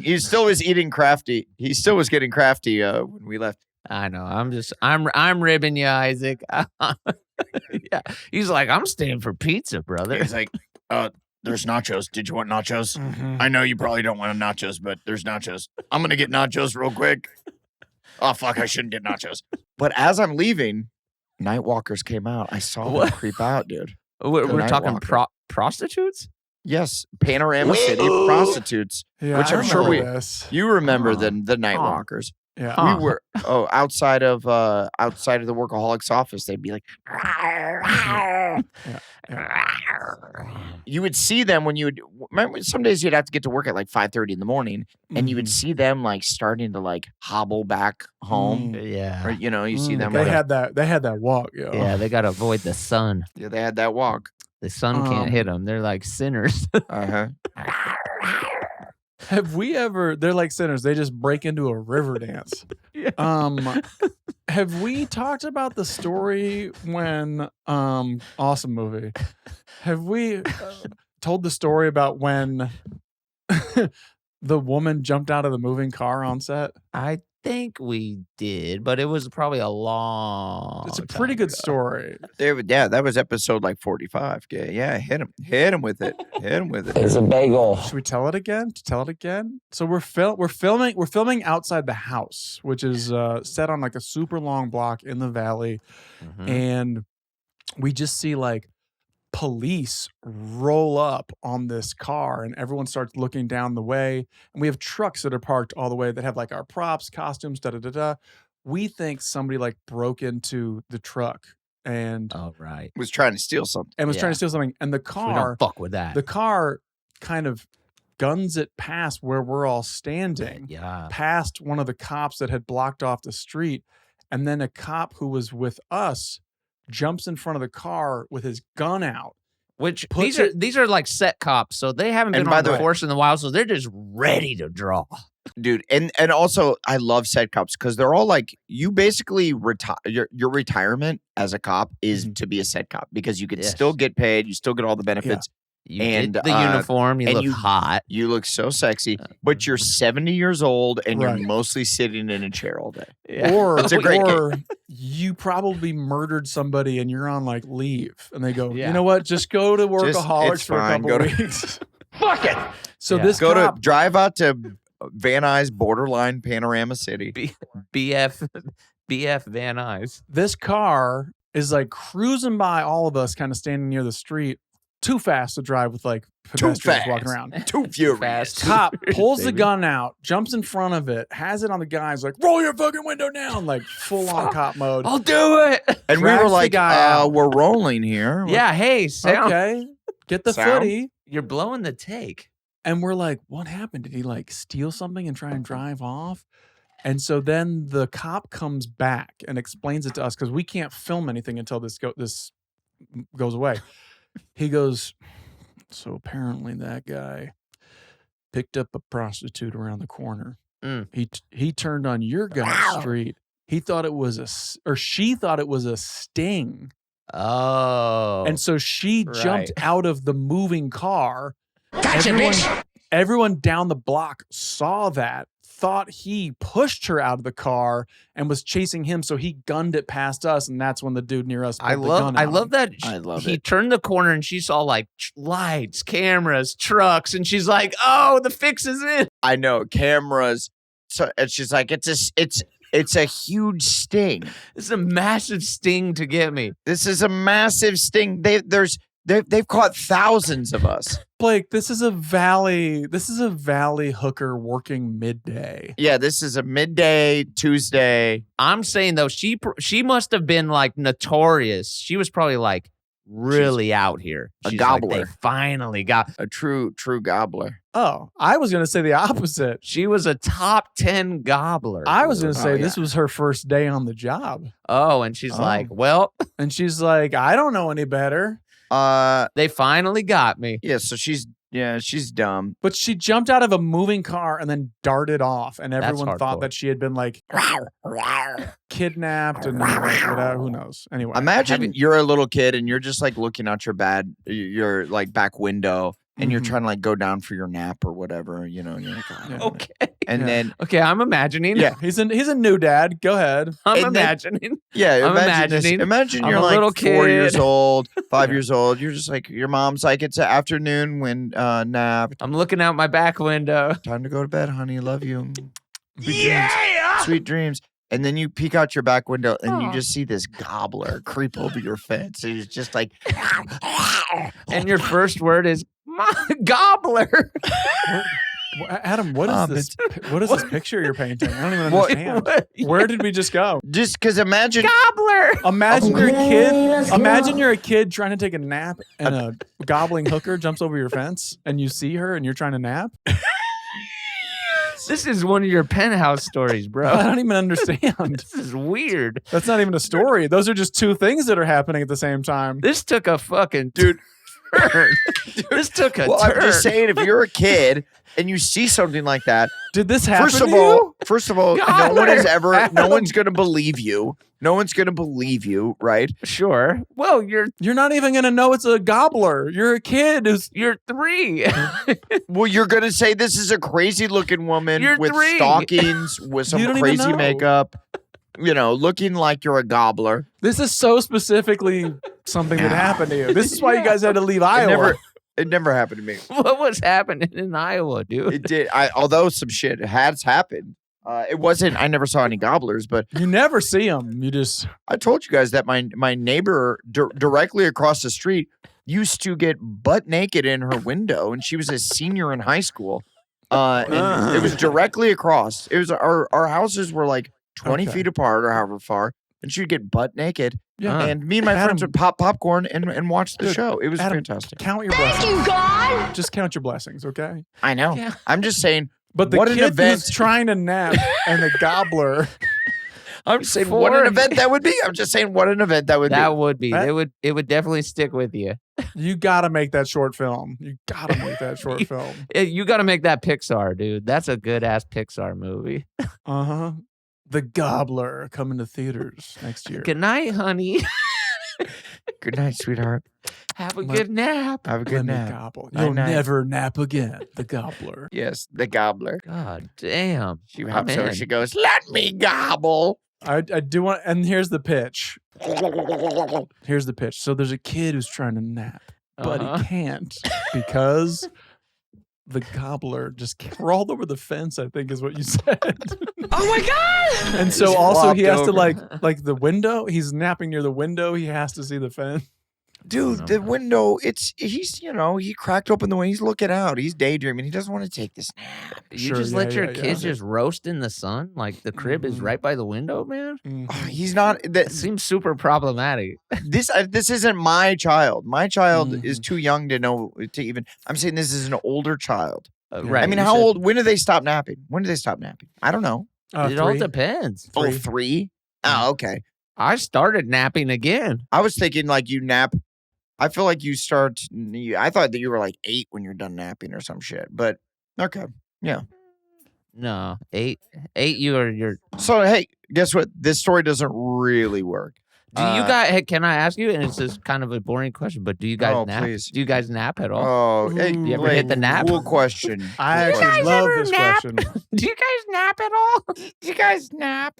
S3: He still was eating crafty. He still was getting crafty when we left.
S4: I know. I'm ribbing you, Isaac. Yeah. He's like, I'm staying for pizza, brother.
S3: He's like, there's nachos. Did you want nachos?
S2: Mhm.
S3: I know you probably don't want nachos, but there's nachos. I'm going to get nachos real quick. Oh, fuck, I shouldn't get nachos. But as I'm leaving, night walkers came out. I saw them creep out, dude.
S4: We're talking prostitutes?
S3: Yes, Panorama City prostitutes,
S2: Yeah,
S3: which
S2: I
S3: I'm sure
S2: remember this.
S3: you remember the night walkers.
S2: Yeah.
S4: Huh.
S3: We were outside of the Workaholics office. They'd be like, you would see them when you would remember. Some days you'd have to get to work at like 5:30 in the morning, and you would see them like starting to like hobble back home.
S4: Yeah.
S3: Or you see them.
S2: They
S3: like,
S2: had that walk, yo.
S4: Yeah, they got to avoid the sun.
S3: yeah, they had that walk.
S4: The sun can't hit them. They're like sinners.
S3: Uh-huh.
S2: Have we ever? They're like sinners. They just break into a river dance. Have we talked about the story when? Awesome movie. Have we told the story about when the woman jumped out of the moving car on set?
S4: I think we did, but it was probably a long.
S2: It's a pretty good story.
S3: That was episode like 45. Yeah, hit him with it. Hit him with it.
S6: It's a bagel.
S2: Should we tell it again? So we're filming outside the house, which is set on like a super long block in the valley, and we just see like police roll up on this car, and everyone starts looking down the way, and we have trucks that are parked all the way that have like our props, costumes, we think somebody like broke into the truck and
S3: Was trying to steal something.
S2: and was trying to steal something, and the
S4: We
S2: car
S4: don't fuck with that.
S2: the car kind of guns it past where we're all standing,
S4: Yeah.
S2: past one of the cops that had blocked off the street, and then a cop who was with us jumps in front of the car with his gun out.
S4: Which
S2: Puts
S4: these are like set cops, so they haven't
S3: And
S4: been
S3: by
S4: on
S3: the
S4: the
S3: way-
S4: force in the wild, so they're just ready to draw.
S3: Dude, and also I love set cops because they're all like, you basically retire. Your retirement as a cop is to be a set cop because you can
S4: Yes.
S3: still get paid, you still get all the benefits.
S4: You
S3: And,
S4: get the
S3: uh,
S4: uniform, you
S3: and
S4: look
S3: you-
S4: hot.
S3: You look so sexy, but you're 70 years old and
S2: Right.
S3: you're mostly sitting in a chair all day.
S2: Or,
S3: It's a great
S2: or you probably murdered somebody and you're on like leave, and they go,
S4: Yeah.
S2: you know what? Just go to Workaholics
S3: it's
S2: for a
S3: fine.
S2: couple
S3: Go to-
S2: weeks.
S3: Fuck it.
S2: So
S4: Yeah.
S2: this
S3: Go
S2: cop,
S3: to drive out to Van Nuys borderline Panorama City.
S4: BF Van Nuys.
S2: this car is like cruising by all of us, kind of standing near the street, too fast to drive with like pedestrians walking around.
S3: Too furious.
S4: Fast.
S2: Cop pulls the
S4: Baby.
S2: gun out, jumps in front of it, has it on the guy's like, roll your fucking window down, like full on cop mode.
S4: I'll do it.
S3: And we
S2: Drags
S3: were
S2: the
S3: like,
S2: guy out.
S3: we're rolling here.
S4: Yeah, hey, Sam.
S2: Okay, get the
S3: Sound?
S2: footy.
S4: You're blowing the take.
S2: And we're like, what happened? Did he like steal something and try and drive off? And so then the cop comes back and explains it to us because we can't film anything until this goes away. He goes, so apparently that guy picked up a prostitute around the corner.
S4: Mm.
S2: He turned on your guy's street. He thought it was she thought it was a sting.
S4: Oh.
S2: And so she jumped
S4: right.
S2: out of the moving car.
S6: Gotcha, bitch.
S2: Everyone down the block saw that, thought he pushed her out of the car and was chasing him, so he gunned it past us, and that's when the dude near us pulled the gun out.
S4: I love that.
S3: I love
S4: he
S3: it.
S4: turned the corner and she saw like lights, cameras, trucks, and she's like, "Oh, the fix is in."
S3: I know cameras. So and she's like, it's a huge sting.
S4: This is a massive sting to get me.
S3: This is a massive sting. They've caught thousands of us.
S2: Blake, this is a valley hooker working midday.
S3: Yeah, this is a midday Tuesday.
S4: I'm saying though, she must have been like notorious. She was probably like really out here.
S3: a
S4: She's
S3: gobbler.
S4: Like, they finally got.
S3: A true gobbler.
S2: Oh, I was gonna say the opposite.
S4: She was a top 10 gobbler.
S2: I was gonna
S4: dude.
S2: say this was her first day on the job,
S4: Oh, and she's like, well,
S2: and she's like, I don't know any better.
S4: they finally got me.
S3: Yeah, so she's dumb.
S2: But she jumped out of a moving car and then darted off, and everyone thought
S4: hardcore.
S2: that she had been like kidnapped and like, whatever. Who knows? Anyway,
S3: Imagine you're a little kid and you're just like looking out your like back window and you're trying to like go down for your nap or whatever, you know, and you're like, oh,
S2: Yeah.
S4: Okay.
S3: and
S2: Yeah.
S3: then
S4: Okay, I'm imagining.
S2: yeah, he's a new dad. Go ahead.
S4: I'm
S3: And then-
S4: imagining.
S3: yeah,
S4: I'm
S3: imagine this.
S4: imagining
S3: Imagine
S4: I'm
S3: you're
S4: a
S3: like
S4: little
S3: 4 years
S4: kid.
S3: old, 5
S2: Yeah.
S3: years old. You're just like your mom's like it's afternoon when nap.
S4: I'm looking out my back window.
S3: Time to go to bed, honey. Love you. Sweet dreams. And then you peek out your back window and you just see this gobbler creep over your fence. And it's just like,
S4: And your first word is gobbler.
S2: Adam, what is this? What is this picture you're painting? I don't even
S3: What-
S2: understand. Where did we just go?
S3: just because imagine.
S4: Gobbler.
S2: Imagine you're a kid. Imagine you're a kid trying to take a nap, and a gobbling hooker jumps over your fence, and you see her, and you're trying to nap.
S4: This is one of your penthouse stories,
S2: I
S4: bro.
S2: don't even understand.
S4: This is weird.
S2: That's not even a story. Those are just two things that are happening at the same time.
S4: This took a fucking turn. This took a
S3: Well,
S4: turn.
S3: I'm just saying, if you're a kid and you see something like that,
S2: Did this happen
S3: first of
S2: to
S3: all,
S2: you?
S3: no one has ever, no
S2: Adam.
S3: one's going to believe you. No one's going to believe you, right?
S4: Sure. Well, you're
S2: You're not even gonna know it's a gobbler. You're a kid who's
S4: 3.
S3: Well, you're going to say this is a crazy looking woman
S4: You're
S3: with
S4: 3.
S3: stockings, with some
S2: You don't even
S3: crazy
S2: know.
S3: makeup, you know, looking like you're a gobbler.
S2: This is so specifically something that happened to you. This is why you guys had to leave Iowa.
S3: It never happened to me.
S4: What was happening in Iowa, dude?
S3: It did. Although some shit has happened. It wasn't. I never saw any gobblers, but
S2: You never see them. You just
S3: I told you guys that my neighbor directly across the street used to get butt naked in her window, and she was a senior in high school. And it was directly across. It was our houses were like 20
S2: Okay.
S3: feet apart or however far, and she'd get butt naked.
S2: Yeah.
S3: And me and my
S2: Adam-
S3: friends would pop popcorn and watch the
S2: Dude,
S3: show. It was
S2: Adam,
S3: fantastic.
S2: count your blessings. Just count your blessings, okay?
S3: I know.
S4: Yeah.
S3: I'm just saying.
S2: But the
S3: What an
S2: kid
S3: event.
S2: who's trying to nap and the gobbler.
S3: I'm just saying what an
S4: For-
S3: event that would be. I'm just saying what an event that would be.
S4: That would be.
S2: That-
S4: It would definitely stick with you.
S2: You gotta make that short film. You gotta make that short film.
S4: You got to make that Pixar, dude. That's a good ass Pixar movie.
S2: Uh-huh. The Gobbler coming to theaters next year.
S4: Good night, honey.
S3: Good night, sweetheart.
S4: Have a
S2: My-
S4: good nap.
S3: Have a
S2: Let
S3: good
S2: me
S3: nap.
S2: gobble.
S3: Night,
S2: You'll
S3: night.
S2: never nap again. The Gobbler.
S3: Yes, the gobbler.
S4: God damn.
S3: She
S4: I'm
S3: hops over.
S4: in.
S3: She goes, "Let me gobble."
S2: I do want, and here's the pitch. Here's the pitch. So there's a kid who's trying to nap, but
S4: Uh-huh.
S2: he can't because the gobbler just crawled over the fence, I think is what you said.
S6: Oh my god!
S2: And so
S3: Just
S2: also he
S3: flopped
S2: has to
S3: over.
S2: like the window. He's napping near the window. He has to see the fence.
S3: Dude, the window, he's, he cracked open the window. He's looking out. He's daydreaming. He doesn't want to take this nap.
S4: You
S2: Sure,
S4: just
S2: yeah,
S4: let your
S2: yeah,
S4: kids
S2: yeah.
S4: just roast in the sun? Like the crib is
S2: Mhm.
S4: right by the window, man?
S2: Mhm.
S3: Oh, he's not,
S4: It seems super problematic.
S3: this isn't my child. My child is
S2: Mhm.
S3: too young to know to even, I'm saying this is an older child.
S2: Yeah.
S4: Right.
S3: I mean,
S4: you
S3: how
S4: said-
S3: old, when do they stop napping? When do they stop napping? I don't know.
S4: It all
S2: 3.
S4: depends.
S3: Oh,
S2: Three.
S3: 3? Oh, okay.
S4: I started napping again.
S3: I was thinking like you nap. I feel like you start. I thought that you were like 8 when you're done napping or some shit. But okay.
S4: No, 8. You're.
S3: So hey, guess what? This story doesn't really work.
S4: Do you guys? Hey, can I ask you? And it's just kind of a boring question, but do you guys
S3: Oh,
S4: nap?
S3: please.
S4: Do you guys nap at all?
S3: Oh, hey,
S2: Ooh.
S4: You ever hit the nap?
S3: Cool question.
S2: I
S3: Cool
S2: actually
S3: question.
S2: love
S4: ever
S2: this
S4: nap?
S2: question.
S4: Do you guys nap at all?
S3: You guys nap?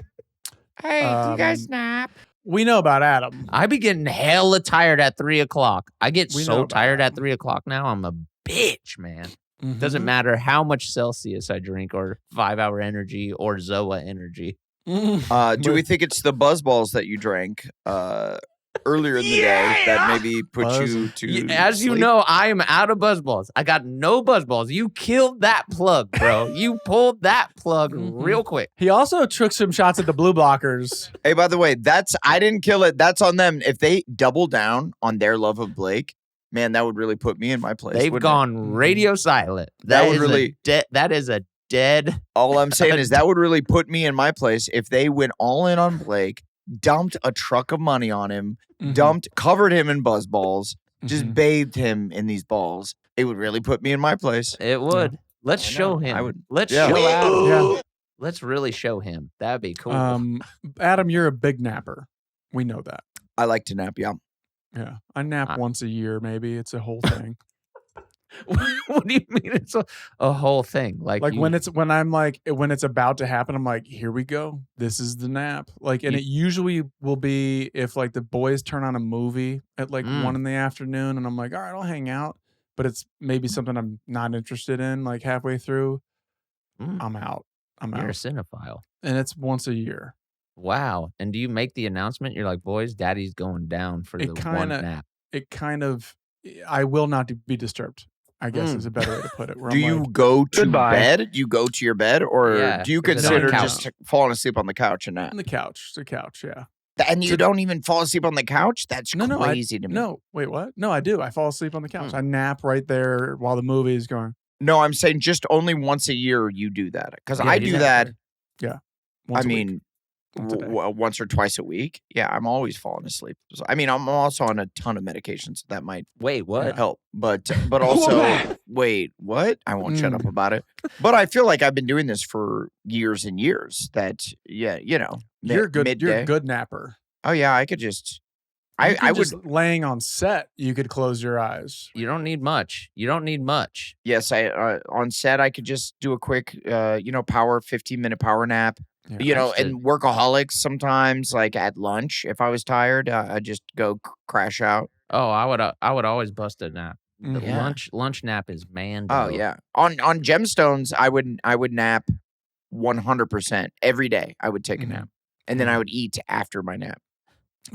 S3: Hey, do you guys
S2: Um,
S3: nap?
S2: We know about Adam.
S4: I be getting hella tired at 3 o'clock. I get
S2: We know
S4: so
S2: about
S4: tired
S2: that.
S4: at 3 o'clock now. I'm a bitch, man.
S2: Mhm.
S4: Doesn't matter how much Celsius I drink or 5-hour energy or Zoa energy.
S2: Mhm.
S3: Do we think it's the buzz balls that you drank earlier in the day that maybe put you to
S4: As you
S3: sleep?
S4: know, I am out of buzzballs. I got no buzzballs. You killed that plug, bro. You pulled that plug real quick.
S2: He also took some shots at the blue blockers.
S3: Hey, by the way, I didn't kill it. That's on them. If they double down on their love of Blake, man, that would really put me in my place.
S4: They've
S3: wouldn't
S4: gone radio silent.
S3: That would
S4: is
S3: really-
S4: that is a dead.
S3: All I'm saying is that would really put me in my place if they went all in on Blake, dumped a truck of money on him, covered him in buzz balls, just bathed him in these balls. It would really put me in my place.
S4: It would.
S3: Yeah.
S4: Let's show him.
S3: I would.
S4: Let's
S3: Yeah.
S4: show Adam.
S2: Yeah.
S4: Let's really show him. That'd be cool.
S2: Adam, you're a big napper. We know that.
S3: I like to nap, yeah.
S2: Yeah. I nap once a year, maybe. It's a whole thing.
S4: What do you mean? It's a whole thing. Like
S2: when it's about to happen, I'm like, here we go. This is the nap. Like, and it usually will be if like the boys turn on a movie at like 1 in the afternoon, and I'm like, all right, I'll hang out. But it's maybe something I'm not interested in. Like halfway through, I'm out.
S4: You're a cinephile.
S2: And it's once a year.
S4: Wow. And do you make the announcement? You're like, boys, daddy's going down for the one nap.
S2: It kind of, I will not be disturbed, I guess is a better way to put it.
S3: Do you go to bed? Do you go to your bed? Or do you
S4: 'cause it's on
S3: consider
S4: the couch.
S3: just falling asleep on the couch and nap?
S2: On the couch. The couch, yeah.
S3: And you don't even fall asleep on the couch? That's crazy to me.
S2: No, wait, what? No, I do. I fall asleep on the couch. I nap right there while the movie is going.
S3: No, I'm saying just only once a year you do that. Because I do that.
S2: Yeah.
S3: Once or twice a week. Yeah, I'm always falling asleep. So, I mean, I'm also on a ton of medications. So that might help. But also, wait, what? I won't shut up about it. But I feel like I've been doing this for years and years. That, yeah, you know.
S2: You're good.
S3: Midday.
S2: You're a good napper.
S3: Oh, yeah, I could just.
S2: I would just laying on set. You could close your eyes.
S4: You don't need much.
S3: Yes, on set I could just do a quick, 15-minute power nap.
S2: Yeah,
S3: and Workaholics sometimes, like at lunch, if I was tired, I just go crash out.
S4: Oh, I would always bust a nap. The lunch nap is man.
S3: Oh yeah, on Gemstones, I would nap 100% every day. I would take a nap, and then I would eat after my nap.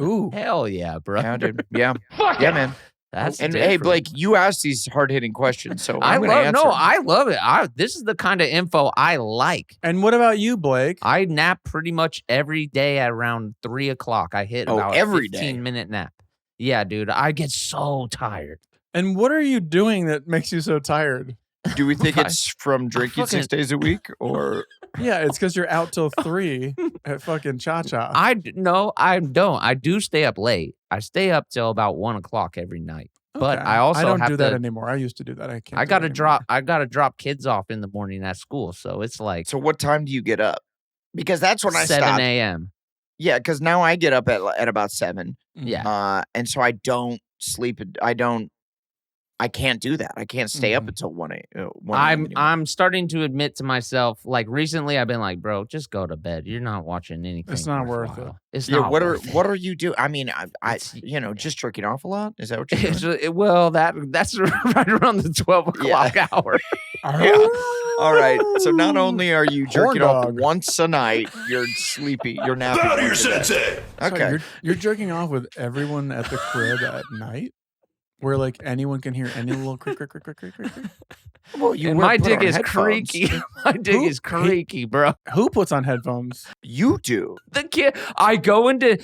S2: Ooh,
S4: hell yeah, bro.
S3: Yeah, dude. Yeah, yeah, man.
S4: That's
S3: and
S4: different.
S3: hey, Blake, you asked these hard hitting questions, so
S4: I
S3: I'm gonna answer.
S4: I love it. This is the kind of info I like.
S2: And what about you, Blake?
S4: I nap pretty much every day at around 3 o'clock. I hit about
S3: every
S4: a 15-minute nap. Yeah, dude, I get so tired.
S2: And what are you doing that makes you so tired?
S3: Do we think it's from drinking 6 days a week, or?
S2: Yeah, it's because you're out till 3 at fucking Cha-Cha.
S4: No, I don't. I do stay up late. I stay up till about 1 o'clock every night. But
S2: Okay.
S4: I also
S2: don't
S4: have
S2: do that anymore. I used to do that. I
S4: gotta drop kids off in the morning at school. So it's like.
S3: So what time do you get up? Because that's when I
S4: 7
S3: stopped.
S4: a.m.
S3: Yeah, because now I get up at about 7.
S4: Yeah.
S3: And so I don't sleep. I can't do that. I can't stay up until 1 a.m.
S4: I'm starting to admit to myself, like recently I've been like, bro, just go to bed. You're not watching anything.
S2: It's not worth it.
S4: It's not worth it.
S3: What are you doing? I mean, I just jerking off a lot. Is that what you're doing?
S4: Well, that's right around the 12 o'clock hour.
S3: Yeah. All right. So not only are you jerking off
S2: dog.
S3: once a night, you're sleepy. You're napping.
S5: Out of your sensei.
S3: Okay.
S2: Sorry, you're jerking off with everyone at the crib at night? Where like anyone can hear any little crick.
S3: Well,
S4: And my dick is creaky. My dick is creaky, bro.
S2: Who puts on headphones?
S3: You do.
S4: The kid, I go into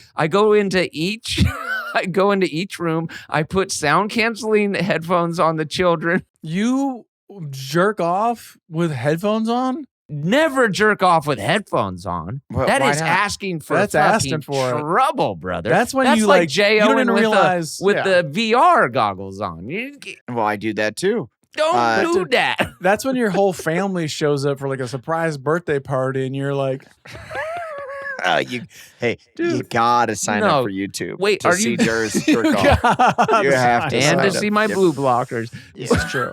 S4: each room. I put sound canceling headphones on the children.
S2: You jerk off with headphones on?
S4: Never jerk off with headphones on.
S3: Well,
S4: That
S3: why
S4: is
S3: not?
S4: asking for
S2: That's
S4: fucking
S2: asking for it.
S4: trouble, brother.
S2: That's when you
S4: like
S2: like
S4: J.O.
S2: you didn't
S4: with
S2: realize
S4: with the VR goggles on. You
S3: Well, I do that too.
S4: don't do that.
S2: That's when your whole family shows up for like a surprise birthday party, and you're like,
S3: You gotta sign up for YouTube.
S4: Wait,
S3: to
S4: are
S3: see
S4: you-
S3: Durs jerk off. You have to
S4: And
S3: sign
S4: to
S3: up.
S4: see my
S3: Yep.
S4: blue blockers.
S2: this is true.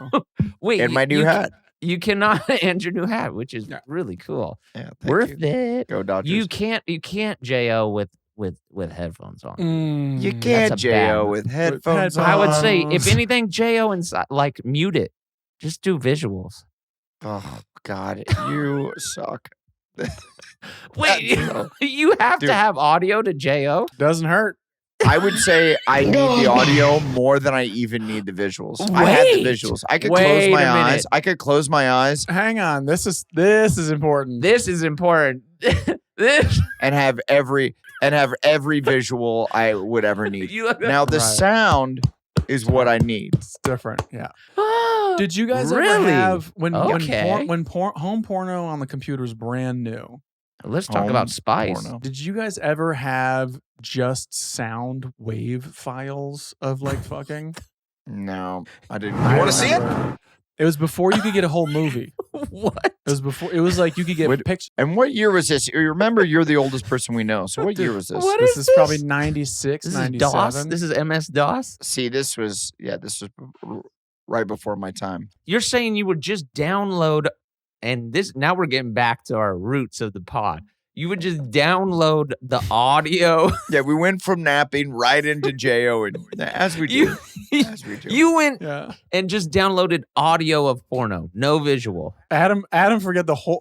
S4: Wait,
S3: And my new hat.
S4: You cannot, and your new hat, which is really cool.
S3: Yeah, thank
S4: Worth
S3: you.
S4: it.
S3: Go Dodgers.
S4: You can't Jo with headphones on.
S3: You
S4: That's
S3: can't
S4: a
S3: Jo
S4: bad
S3: with
S4: one.
S3: headphones.
S4: I would say,
S3: on.
S4: if anything, Jo inside, like mute it. Just do visuals.
S3: Oh God, you suck.
S4: Wait,
S3: No.
S4: you have
S3: Dude.
S4: to have audio to Jo?
S2: Doesn't hurt.
S3: I would say I need the audio more than I even need the visuals. I have the visuals. I could close my eyes. I could close my eyes.
S2: Hang on. This is important.
S4: This is important.
S3: And have every visual I would ever need. Now the sound is what I need.
S2: It's different. Yeah. Did you guys
S4: Really?
S2: ever have when
S4: Okay.
S2: home porno on the computer was brand new?
S4: Let's talk
S3: Home
S4: about spice.
S3: porno.
S2: Did you guys ever have just sound wave files of like fucking?
S3: No, I didn't.
S2: I
S3: You want to see it?
S2: remember. It was before you could get a whole movie.
S4: What?
S2: It was before. It was like you could get pictures.
S3: And what year was this? You remember, you're the oldest person we know. So what year was this?
S4: What
S2: This
S4: is
S2: is probably 96,
S4: This is
S2: 97.
S4: DOS? This is MS-DOS?
S3: See, this was right before my time.
S4: You're saying you would just download, and this, now we're getting back to our roots of the pod. You would just download the audio.
S3: Yeah, we went from napping right into JO, and as we do. As we do.
S4: You went
S2: Yeah.
S4: and just downloaded audio of porno, no visual.
S2: Adam forgot the whole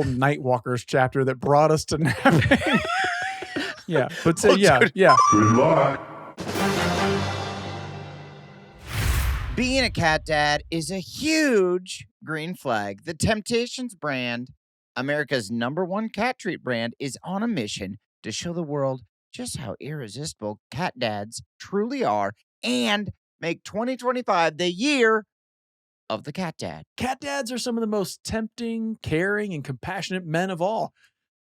S2: Nightwalkers chapter that brought us to napping. Yeah, but yeah.
S5: Good luck.
S3: Being a cat dad is a huge green flag. The Temptations brand, America's #1 cat treat brand, is on a mission to show the world just how irresistible cat dads truly are and make 2025 the year of the cat dad.
S2: Cat dads are some of the most tempting, caring, and compassionate men of all.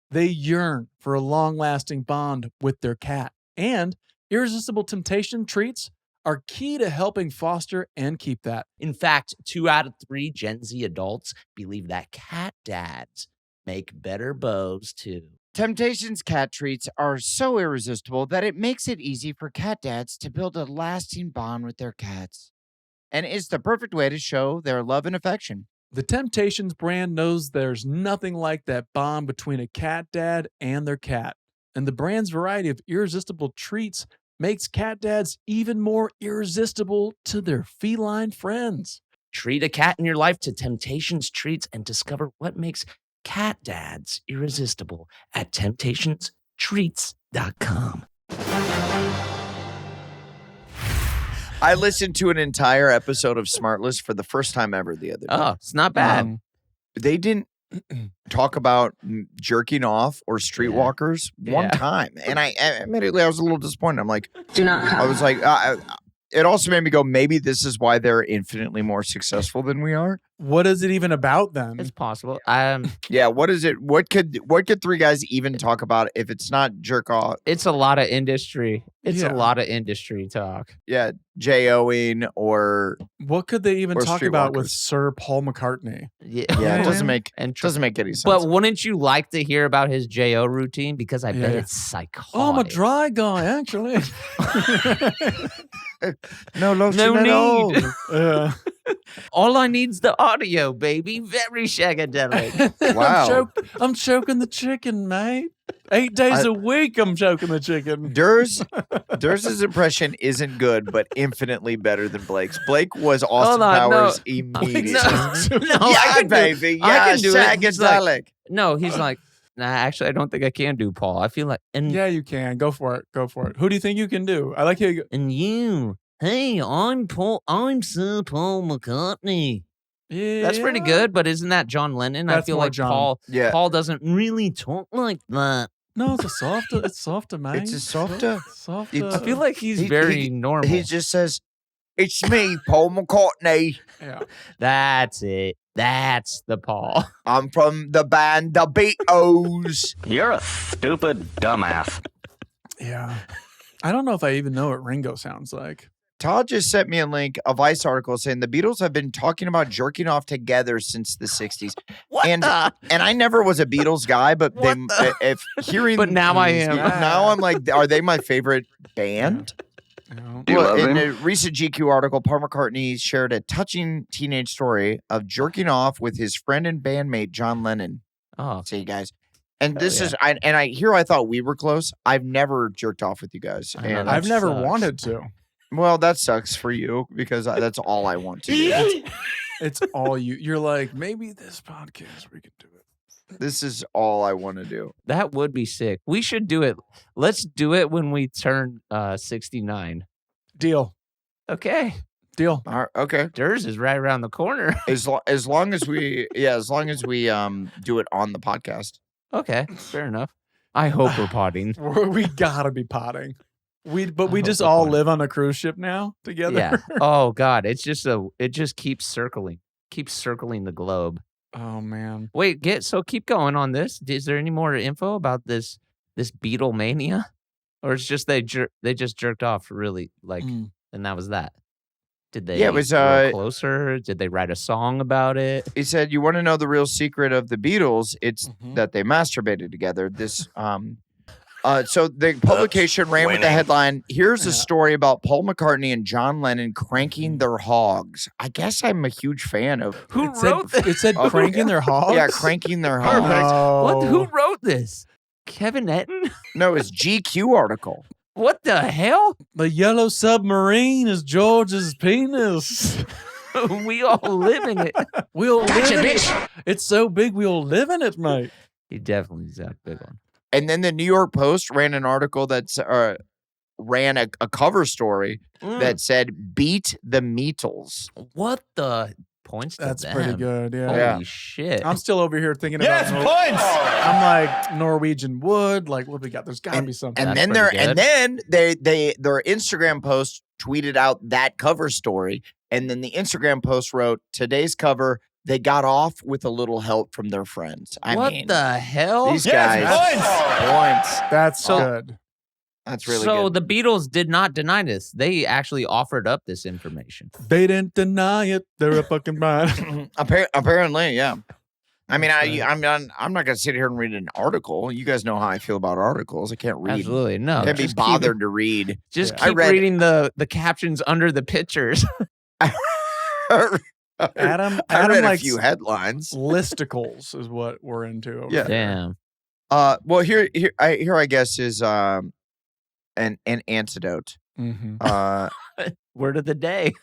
S2: They yearn for a long-lasting bond with their cat, and irresistible temptation treats are key to helping foster and keep that.
S1: In fact, 2 out of 3 Gen Z adults believe that cat dads make better bows too.
S3: Temptations cat treats are so irresistible that it makes it easy for cat dads to build a lasting bond with their cats. And it's the perfect way to show their love and affection.
S2: The Temptations brand knows there's nothing like that bond between a cat dad and their cat. And the brand's variety of irresistible treats makes cat dads even more irresistible to their feline friends.
S1: Treat a cat in your life to Temptations treats and discover what makes cat dads irresistible at temptationstreats.com.
S3: I listened to an entire episode of Smartless for the first time ever the other day.
S4: Oh, it's not bad.
S3: They didn't talk about jerking off or streetwalkers one time. And I immediately, I was a little disappointed. I'm like,
S6: Do not come.
S3: I was like, it also made me go, maybe this is why they're infinitely more successful than we are.
S2: What is it even about then?
S4: It's possible.
S3: Yeah, what is it? What could 3 guys even talk about if it's not jerk off?
S4: It's a lot of industry. It's
S2: Yeah.
S4: a lot of industry talk.
S3: Yeah, JOing or
S2: What could they even
S3: Or
S2: talk about with
S3: streetwalkers.
S2: Sir Paul McCartney?
S4: Yeah,
S3: it doesn't make
S4: and
S3: any sense.
S4: But wouldn't you like to hear about his JO routine? Because I bet
S2: Yeah.
S4: it's psychotic.
S2: Oh, I'm a dry guy, actually.
S3: no lotion
S4: No
S3: at
S4: need.
S3: all.
S2: Yeah.
S4: All I need's the audio, baby. Very shagadelic.
S3: Wow.
S2: I'm choking the chicken, mate. 8 days a week, I'm choking the chicken.
S3: Durs's impression isn't good, but infinitely better than Blake's. Blake was Austin
S4: on, no.
S3: Powers immediately.
S4: No, I
S3: Yeah,
S4: can do-
S3: baby.
S4: I
S3: Yeah,
S4: can do it. He's like-
S3: shagadelic.
S4: No, he's like, nah, actually, I don't think I can do Paul. I feel like, and
S2: Yeah, you can. Go for it. Go for it. Who do you think you can do? I like how you go.
S1: And you, hey, I'm Sir Paul McCartney.
S2: Yeah.
S4: that's pretty good. But isn't that John Lennon? I
S2: That's
S4: feel
S2: more
S4: like
S2: John.
S3: Yeah.
S1: Paul doesn't really talk like that.
S2: No, it's softer, man.
S3: It's a softer.
S2: Softer.
S4: I feel like he's
S3: He-
S4: very
S3: he-
S4: normal.
S3: He just says, "It's me, Paul McCartney.
S2: Yeah.
S4: That's it. That's the Paul.
S3: I'm from the band The Beatles."
S7: You're a stupid dumbass.
S2: Yeah. I don't know if I even know what Ringo sounds like.
S3: Todd just sent me a link, a Vice article saying the Beatles have been talking about jerking off together since the 60s. And I never was a Beatles guy, but if hearing
S4: But now I am.
S3: Now I'm like, are they my favorite band?
S2: Yeah.
S7: Do you love
S3: in
S7: him?
S3: a recent GQ article, Paul McCartney shared a touching teenage story of jerking off with his friend and bandmate John Lennon.
S4: Oh,
S3: See, guys. And this
S4: yeah.
S3: is, I thought we were close. I've never jerked off with you guys.
S4: I know,
S3: And
S4: that
S2: I've never
S4: sucks.
S2: wanted to.
S3: well, that sucks for you because that's all I want to do.
S2: It's all you. You're like, maybe this podcast we could do it.
S3: This is all I want to do.
S4: That would be sick. We should do it. Let's do it when we turn 69.
S2: Deal.
S4: Okay.
S2: Deal.
S3: All right, okay.
S4: Durs is right around the corner.
S3: As long as we do it on the podcast.
S4: Okay, fair enough. I hope we're potting.
S2: We gotta be potting. We
S4: hope
S2: just
S4: we're
S2: all
S4: potting.
S2: live on a cruise ship now together.
S4: Yeah. Oh God, it just keeps circling the globe.
S2: Oh man.
S4: Wait, keep going on this. Is there any more info about this Beatle mania, or it's just they just jerked off really and that was that? Did they?
S3: Yeah, it was
S4: grow closer. Did they write a song about it?
S3: He said, "You want to know the real secret of the Beatles? It's that they masturbated together." This so the publication ran with the headline, "Here's a story about Paul McCartney and John Lennon cranking their hogs." I guess I'm a huge fan of
S4: Who wrote this?
S2: It said cranking their hogs?
S3: Yeah, cranking their hogs.
S2: Oh.
S4: Who wrote this? Kevin Etten?
S3: No, it's GQ article.
S4: What the hell?
S2: The yellow submarine is George's penis.
S4: We all live in it.
S2: We'll live in
S6: bitch.
S2: it. It's so big we'll live in it, mate.
S4: He definitely is that big one.
S3: And then the New York Post ran an article that's ran a cover story that said "Beat the Beatles."
S4: What the points? To
S2: That's
S4: them.
S2: pretty good. Yeah.
S4: Holy
S3: Yeah.
S4: shit!
S2: I'm still over here thinking
S5: Yes,
S2: about
S5: points.
S2: I'm like Norwegian wood. Like what we got? There's gotta be something.
S3: And
S4: That's
S3: then
S4: pretty good.
S3: their Instagram post tweeted out that cover story, and then the Instagram post wrote, "Today's cover, they got off with a little help from their friends."
S4: What the hell?
S3: These
S5: Yes,
S3: guys, points.
S2: That's
S4: So-
S2: good.
S3: That's really
S4: So
S3: good.
S4: the Beatles did not deny this. They actually offered up this information.
S2: They didn't deny it. They're a fucking mind.
S3: Apparently, yeah. I mean, I'm not gonna sit here and read an article. You guys know how I feel about articles. I can't read.
S4: Absolutely no.
S3: Can't be
S4: Just
S3: bothered to read.
S4: Just
S2: Yeah.
S3: I
S4: keep
S3: read-
S4: reading the likes under the pictures.
S2: Adam
S3: I read a
S2: likes
S3: few headlines.
S2: listicles is what we're into. Over
S3: Yeah.
S2: there.
S4: Damn.
S3: Well, here I guess is an antidote.
S2: Mhm.
S4: Word of the day.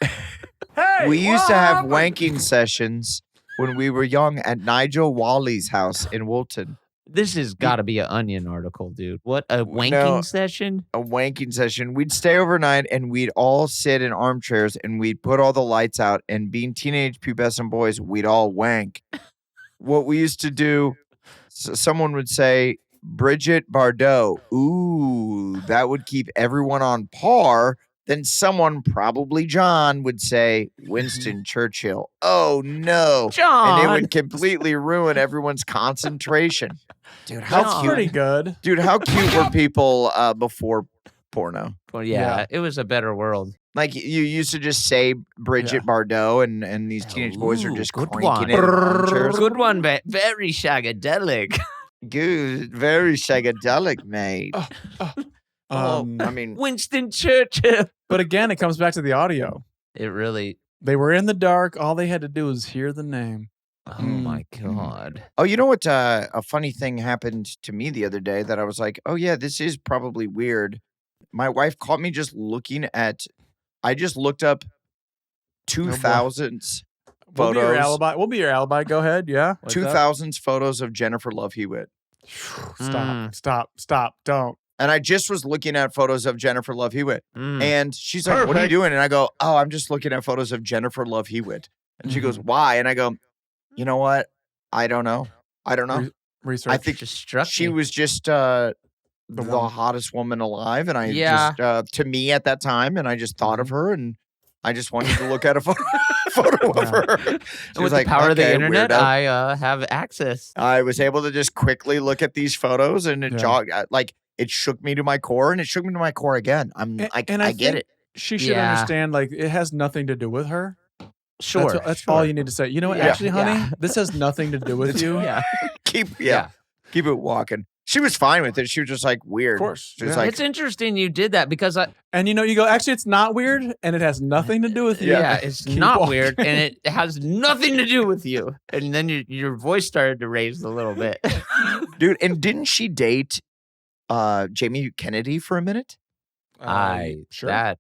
S5: Hey,
S3: We used
S5: what
S3: to have
S5: happened?
S3: wanking sessions when we were young at Nigel Wally's house in Woolton.
S4: This has got to be an Onion article, dude. What a wanking session.
S3: A wanking session. We'd stay overnight and we'd all sit in armchairs and we'd put all the lights out, and being teenage pubescent boys, we'd all wank. What we used to do, someone would say, Bridget Bardot. Ooh, that would keep everyone on par. Then someone, probably John, would say Winston Churchill. Oh no.
S4: John.
S3: And it would completely ruin everyone's concentration. Dude, how
S2: That's
S3: cute.
S2: pretty good.
S3: Dude, how cute were people before porno?
S4: Well, yeah,
S2: Yeah.
S4: it was a better world.
S3: Like you used to just say Bridget Bardot, and these teenage boys are
S4: Ooh,
S3: just
S4: good
S3: cranking
S4: one.
S3: it in armchairs.
S4: Good one, very shagadelic.
S3: Good, very psychedelic, mate. I mean,
S4: Winston Churchill.
S2: But again, it comes back to the audio.
S4: It really.
S2: They were in the dark. All they had to do was hear the name.
S4: Oh my God.
S3: oh, you know what? A funny thing happened to me the other day that I was like, oh yeah, this is probably weird. My wife caught me just looking at. I just looked up 2000s
S2: We'll be your
S3: photos.
S2: alibi. We'll be your alibi. Go ahead. Yeah. What's up?
S3: 2000s photos of Jennifer Love Hewitt.
S2: Stop. Don't.
S3: And I just was looking at photos of Jennifer Love Hewitt.
S4: Mm.
S3: And she's like, what are you doing? And I go, oh, I'm just looking at photos of Jennifer Love Hewitt. And she goes, why? And I go, you know what? I don't know.
S2: Research.
S3: I think
S4: Just struck
S3: she
S4: me.
S3: was just the
S2: one.
S3: hottest woman alive. And I
S4: Yeah.
S3: just, to me at that time, and I just thought of her and I just wanted to look at a photo of her. She
S4: And
S3: was
S4: with
S3: like,
S4: the power of the
S3: "Okay,
S4: internet,
S3: weirdo."
S4: I have access.
S3: I was able to just quickly look at these photos and it
S2: Yeah.
S3: jogged, like, it shook me to my core and it shook me to my core again. I get
S2: think
S3: it.
S2: She should
S4: Yeah.
S2: understand, like, it has nothing to do with her.
S4: Sure.
S2: That's all you need to say. You know what?
S3: Yeah.
S2: Actually, honey,
S4: Yeah.
S2: this has nothing to do with you.
S4: Yeah.
S3: Keep
S4: Yeah.
S3: keep it walking. She was fine with it. She was just like weird.
S2: Of course.
S3: She was
S2: Yeah.
S3: like,
S4: It's interesting you did that because
S2: And you go, actually, it's not weird and it has nothing to do with you.
S4: yeah, it's
S2: Keep
S4: not
S2: walking.
S4: weird and it has nothing to do with you. And then your voice started to raise a little bit.
S3: dude, and didn't she date Jamie Kennedy for a minute?
S2: Sure.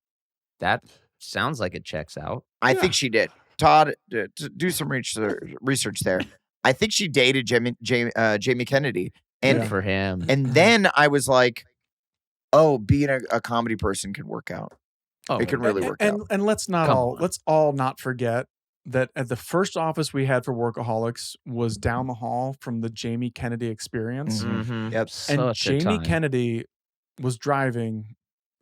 S4: That sounds like it checks out.
S3: I think she did. Todd, do some research there. I think she dated Jamie Kennedy.
S4: Good
S3: And
S4: for him.
S3: and then I was like, oh, being a comedy person can work out.
S4: Oh,
S3: It can really work out.
S2: And let's all not forget that at the first office we had for Workaholics was down the hall from the Jamie Kennedy experience.
S4: Mhm.
S3: Yep.
S2: And
S4: Such a
S2: Jamie
S4: time.
S2: Kennedy was driving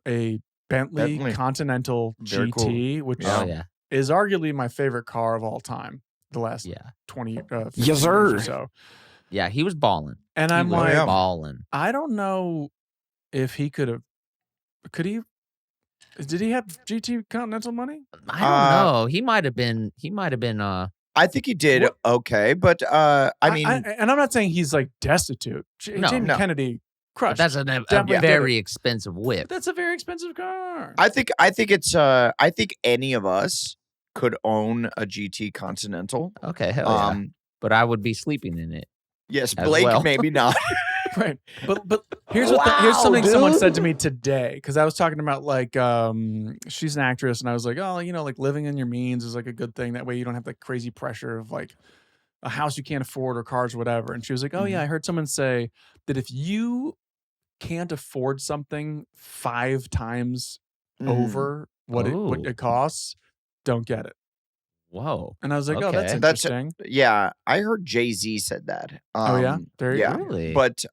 S2: a Bentley Continental
S3: Very
S2: GT, which
S4: Oh yeah.
S2: is arguably my favorite car of all time. The last
S4: Yeah.
S2: 20
S6: Yes,
S2: 15 years
S6: sir.
S2: or so.
S4: Yeah, he was balling.
S2: And
S4: He
S2: I'm
S4: was
S2: like,
S4: balling.
S2: I don't know if he could he did he have GT Continental money?
S4: I don't know. He might have been.
S3: I think he did okay, but I mean,
S2: and I'm not saying he's like destitute.
S4: No,
S2: Jamie
S3: no.
S2: Kennedy crushed.
S4: That's a
S2: Definitely did
S4: very
S2: it.
S4: expensive whip.
S2: That's a very expensive car.
S3: I think any of us could own a GT Continental.
S4: Okay, hell yeah. But I would be sleeping in it.
S3: Yes,
S4: As
S3: Blake,
S4: well.
S3: maybe not.
S2: Right. But here's here's something someone said to me today, because I was talking about like she's an actress, and I was like, oh, like living in your means is like a good thing. That way you don't have the crazy pressure of like a house you can't afford or cars or whatever. And she was like, oh yeah, I heard someone say that if you can't afford something 5 times over what it costs, don't get it.
S4: Whoa.
S2: And I was like, oh, that's
S4: Okay.
S2: interesting.
S3: Yeah, I heard Jay-Z said that.
S2: Oh yeah, there you
S3: yeah.
S2: go.
S4: Really?
S3: But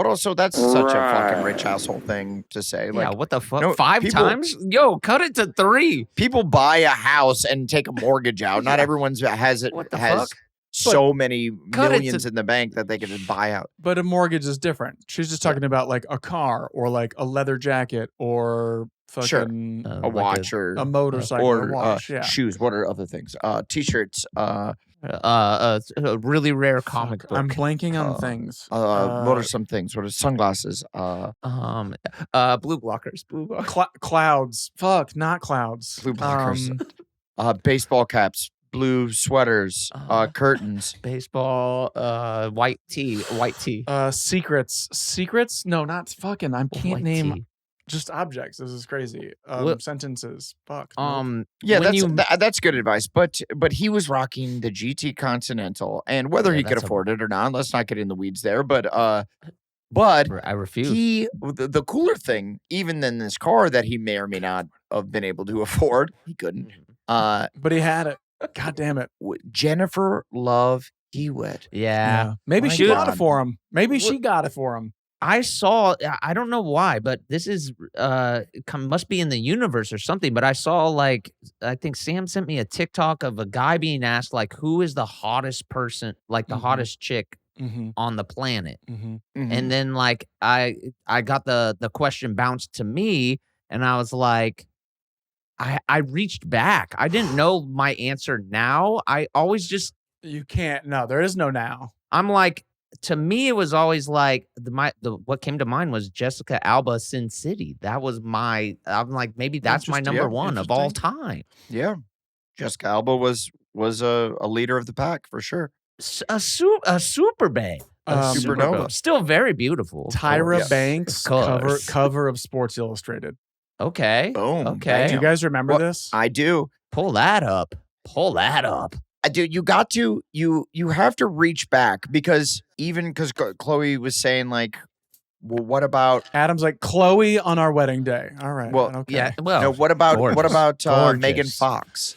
S3: also that's such a fucking rich asshole thing to say.
S4: Yeah,
S3: Like,
S4: what the fuck?
S3: no,
S4: 5
S3: people-
S4: times? Yo, cut it to 3.
S3: people buy a house and take a mortgage out. Not everyone's has
S4: What the
S3: has
S4: fuck?
S3: so many
S4: cut it
S3: millions
S4: to-
S3: in the bank that they can just buy out.
S2: But a mortgage is different. She's just talking about like a car or like a leather jacket or
S3: Sure.
S2: fucking
S3: A watch or
S2: a motorcycle
S3: or
S2: or a watch. Yeah.
S3: shoes. What are other things? T-shirts.
S4: A really rare comic
S2: Fuck,
S4: book.
S2: I'm blanking on things.
S3: What are some things? What are sunglasses?
S4: Blue blockers. Blue blockers.
S2: Clouds. Fuck, not clouds.
S3: Blue blockers. Baseball caps, blue sweaters, curtains.
S4: Baseball, white tee.
S2: Secrets. No, not fucking. I can't
S4: White
S2: name
S4: tee.
S2: just objects. This is crazy. Sentences. Fuck. no.
S3: Yeah,
S4: when
S3: that's good advice. But he was rocking the GT Continental, and whether
S4: Yeah,
S3: he could
S4: that's a-
S3: afford it or not, let's not get in the weeds there. But
S4: I refuse.
S3: the cooler thing, even than this car that he may or may not have been able to afford, he couldn't.
S2: But he had it. God damn it.
S3: Jennifer Love Hewitt.
S4: Yeah.
S2: Maybe
S3: My
S2: she got
S3: God.
S2: it for him. Maybe she got it for him.
S4: I saw, I don't know why, but this is, must be in the universe or something, but I saw like, I think Sam sent me a TikTok of a guy being asked like, who is the hottest person, like the hottest chick
S2: Mm-hmm.
S4: on the planet?
S2: Mm-hmm.
S4: And then like, I got the question bounced to me and I was like, I reached back. I didn't know my answer now. I always just,
S2: You can't. No, there is no now.
S4: I'm like, to me, it was always like what came to mind was Jessica Alba, Sin City. That was I'm like, maybe that's my
S3: Interesting.
S4: number
S3: Yeah,
S4: one of all
S3: interesting.
S4: time.
S3: Yeah, Jessica Alba was a leader of the pack for sure.
S4: A super babe.
S3: Supernova.
S4: Still very beautiful. of
S2: Tyra
S4: course.
S2: Banks
S4: Of course.
S2: cover of Sports Illustrated.
S4: Okay.
S3: Boom.
S4: Okay.
S2: Do you guys remember
S3: What-
S2: this?
S3: I do.
S4: Pull that up.
S3: Dude, you got to you have to reach back because Chloe was saying like, well, what about
S2: Adam's like Chloe on our wedding day. All right.
S3: Well,
S2: okay.
S4: Yeah. Well,
S3: no, what about
S4: gorgeous.
S3: Megan Fox?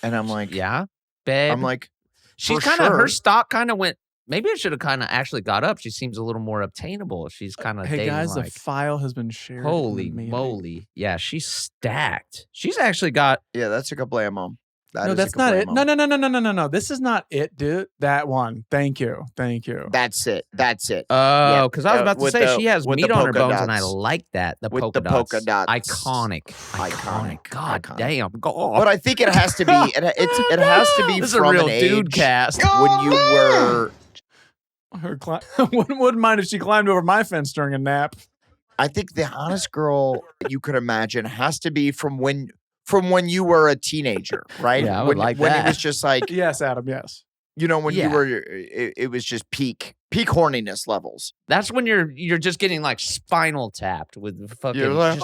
S3: And I'm like,
S4: yeah, babe.
S3: I'm like,
S4: she's
S3: for
S4: kind of her
S3: sure.
S4: stock kind of went. Maybe I should have kind of actually got up. She seems a little more obtainable. She's kind of
S2: Hey guys,
S4: like,
S2: the file has been shared. in the
S4: holy
S2: meeting.
S4: moly. Yeah, she's stacked. She's actually got
S3: yeah, that's a kablamo.
S2: No, that's not it. No. This is not it, dude. That one. Thank you.
S3: That's it.
S4: oh, because I was about to
S3: with
S4: say
S3: the-
S4: she has
S3: with
S4: meat
S3: the
S4: on her
S3: polka
S4: bones, and I
S3: dots.
S4: like that. The
S3: With
S4: polka
S3: the
S4: dots.
S3: polka dots.
S4: Iconic.
S3: Iconic.
S4: God damn. God.
S3: But I think it has to be. It has to be
S4: This is a
S3: from
S4: real
S3: an
S4: dude
S3: age
S4: cast.
S3: when you were.
S2: Wouldn't mind if she climbed over my fence during a nap.
S3: I think the hottest girl you could imagine has to be from when you were a teenager, right?
S4: Yeah, I would
S3: when,
S4: like
S3: when
S4: that.
S3: it was just like
S2: Yes, Adam. Yes.
S3: when
S4: Yeah.
S3: you were. It was just peak peak horniness levels.
S4: That's when you're just getting like spinal tapped with fucking.
S3: You're like,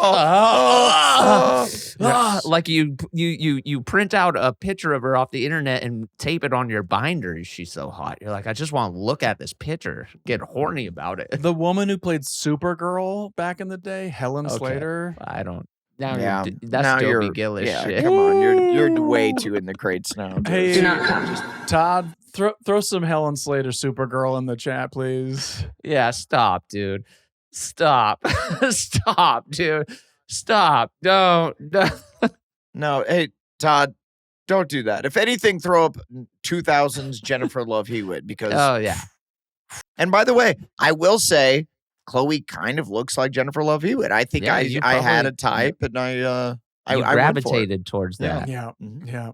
S4: like you print out a picture of her off the internet and tape it on your binder. She's so hot. You're like, I just want to look at this picture, get horny about it.
S2: The woman who played Supergirl back in the day, Helen Slater.
S4: I don't. Now
S3: Yeah,
S4: that's
S3: now
S4: Dobie
S3: you're
S4: Gillis
S3: yeah,
S4: shit.
S3: come on, you're way too in the crates now. Dude.
S2: Hey, Todd, throw some Helen Slater Supergirl in the chat, please.
S4: Yeah, stop, dude. Stop. Stop, dude. Stop. Don't.
S3: No, hey Todd, don't do that. If anything, throw up 2000s Jennifer Love Hewitt because.
S4: Oh yeah.
S3: And by the way, I will say, Chloe kind of looks like Jennifer Love Hewitt. I think
S4: Yeah,
S3: I
S4: you
S3: had a
S4: probably-
S3: type, and I
S4: You
S3: went for it.
S4: gravitated towards that.
S2: Yeah,
S3: Mhm.
S2: yeah.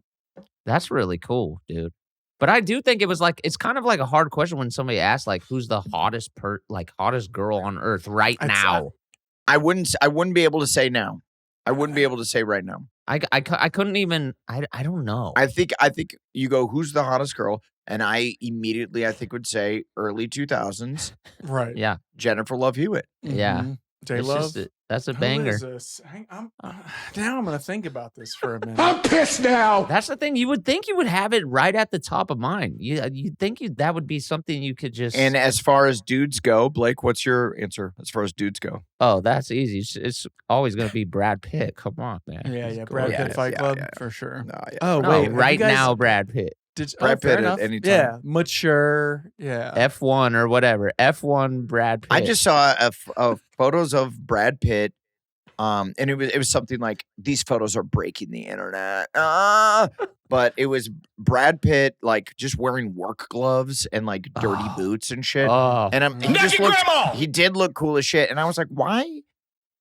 S4: That's really cool, dude. But I do think it was like it's kind of like a hard question when somebody asks like who's the hottest hottest girl on earth right
S2: I'd
S4: now.
S3: I wouldn't be able to say now. I wouldn't be able to say right now.
S4: I couldn't even I don't know.
S3: I think you go, who's the hottest girl? And I immediately, I think, would say early 2000s,
S2: Right.
S4: yeah.
S3: Jennifer Love Hewitt.
S4: Yeah.
S2: J
S4: It's
S2: Love.
S4: just that's a
S2: Who
S4: banger.
S2: is this? Now I'm gonna think about this for a minute.
S5: I'm pissed now.
S4: That's the thing. You would think you would have it right at the top of mind. You think that would be something you could just.
S3: And as far as dudes go, Blake, what's your answer as far as dudes go?
S4: Oh, that's easy. It's always going to be Brad Pitt. Come on, man.
S2: Yeah,
S4: He's
S2: yeah. Brad
S4: gorgeous.
S2: Pitt Fight
S3: yeah,
S2: Club
S3: yeah.
S2: for sure.
S3: No, yeah.
S2: Oh
S4: No,
S2: wait, have you
S4: right
S2: guys-
S4: now, Brad Pitt.
S3: Brad
S2: fair
S3: Pitt
S2: enough.
S3: at any time.
S2: Yeah, mature. Yeah.
S4: F1 or whatever. F1 Brad Pitt.
S3: I just saw photos of Brad Pitt, and it was something like, these photos are breaking the internet. But it was Brad Pitt like just wearing work gloves and like dirty
S4: Oh.
S3: boots and shit.
S4: Oh,
S3: And he just looked, he did look cool as shit. And I was like, why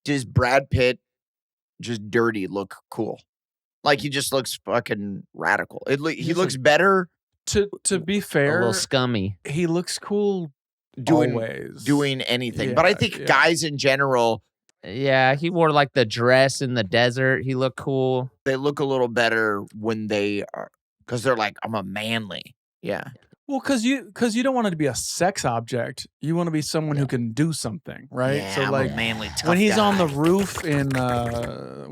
S3: does Brad Pitt just dirty look cool? Like he just looks fucking radical. He looks better
S2: To be
S4: a
S2: fair,
S4: little scummy.
S2: he looks cool always.
S3: doing anything. But I
S2: Yeah,
S3: think
S2: yeah.
S3: guys in general,
S4: Yeah, he wore like the dress in the desert. He looked cool.
S3: they look a little better when they are, because they're like, I'm a manly. Yeah.
S2: Well, because you don't want it to be a sex object. You want to be someone who can do something, right?
S3: Yeah,
S2: so
S3: I'm
S2: like
S3: a manly tough
S2: when he's on the
S3: guy.
S2: roof in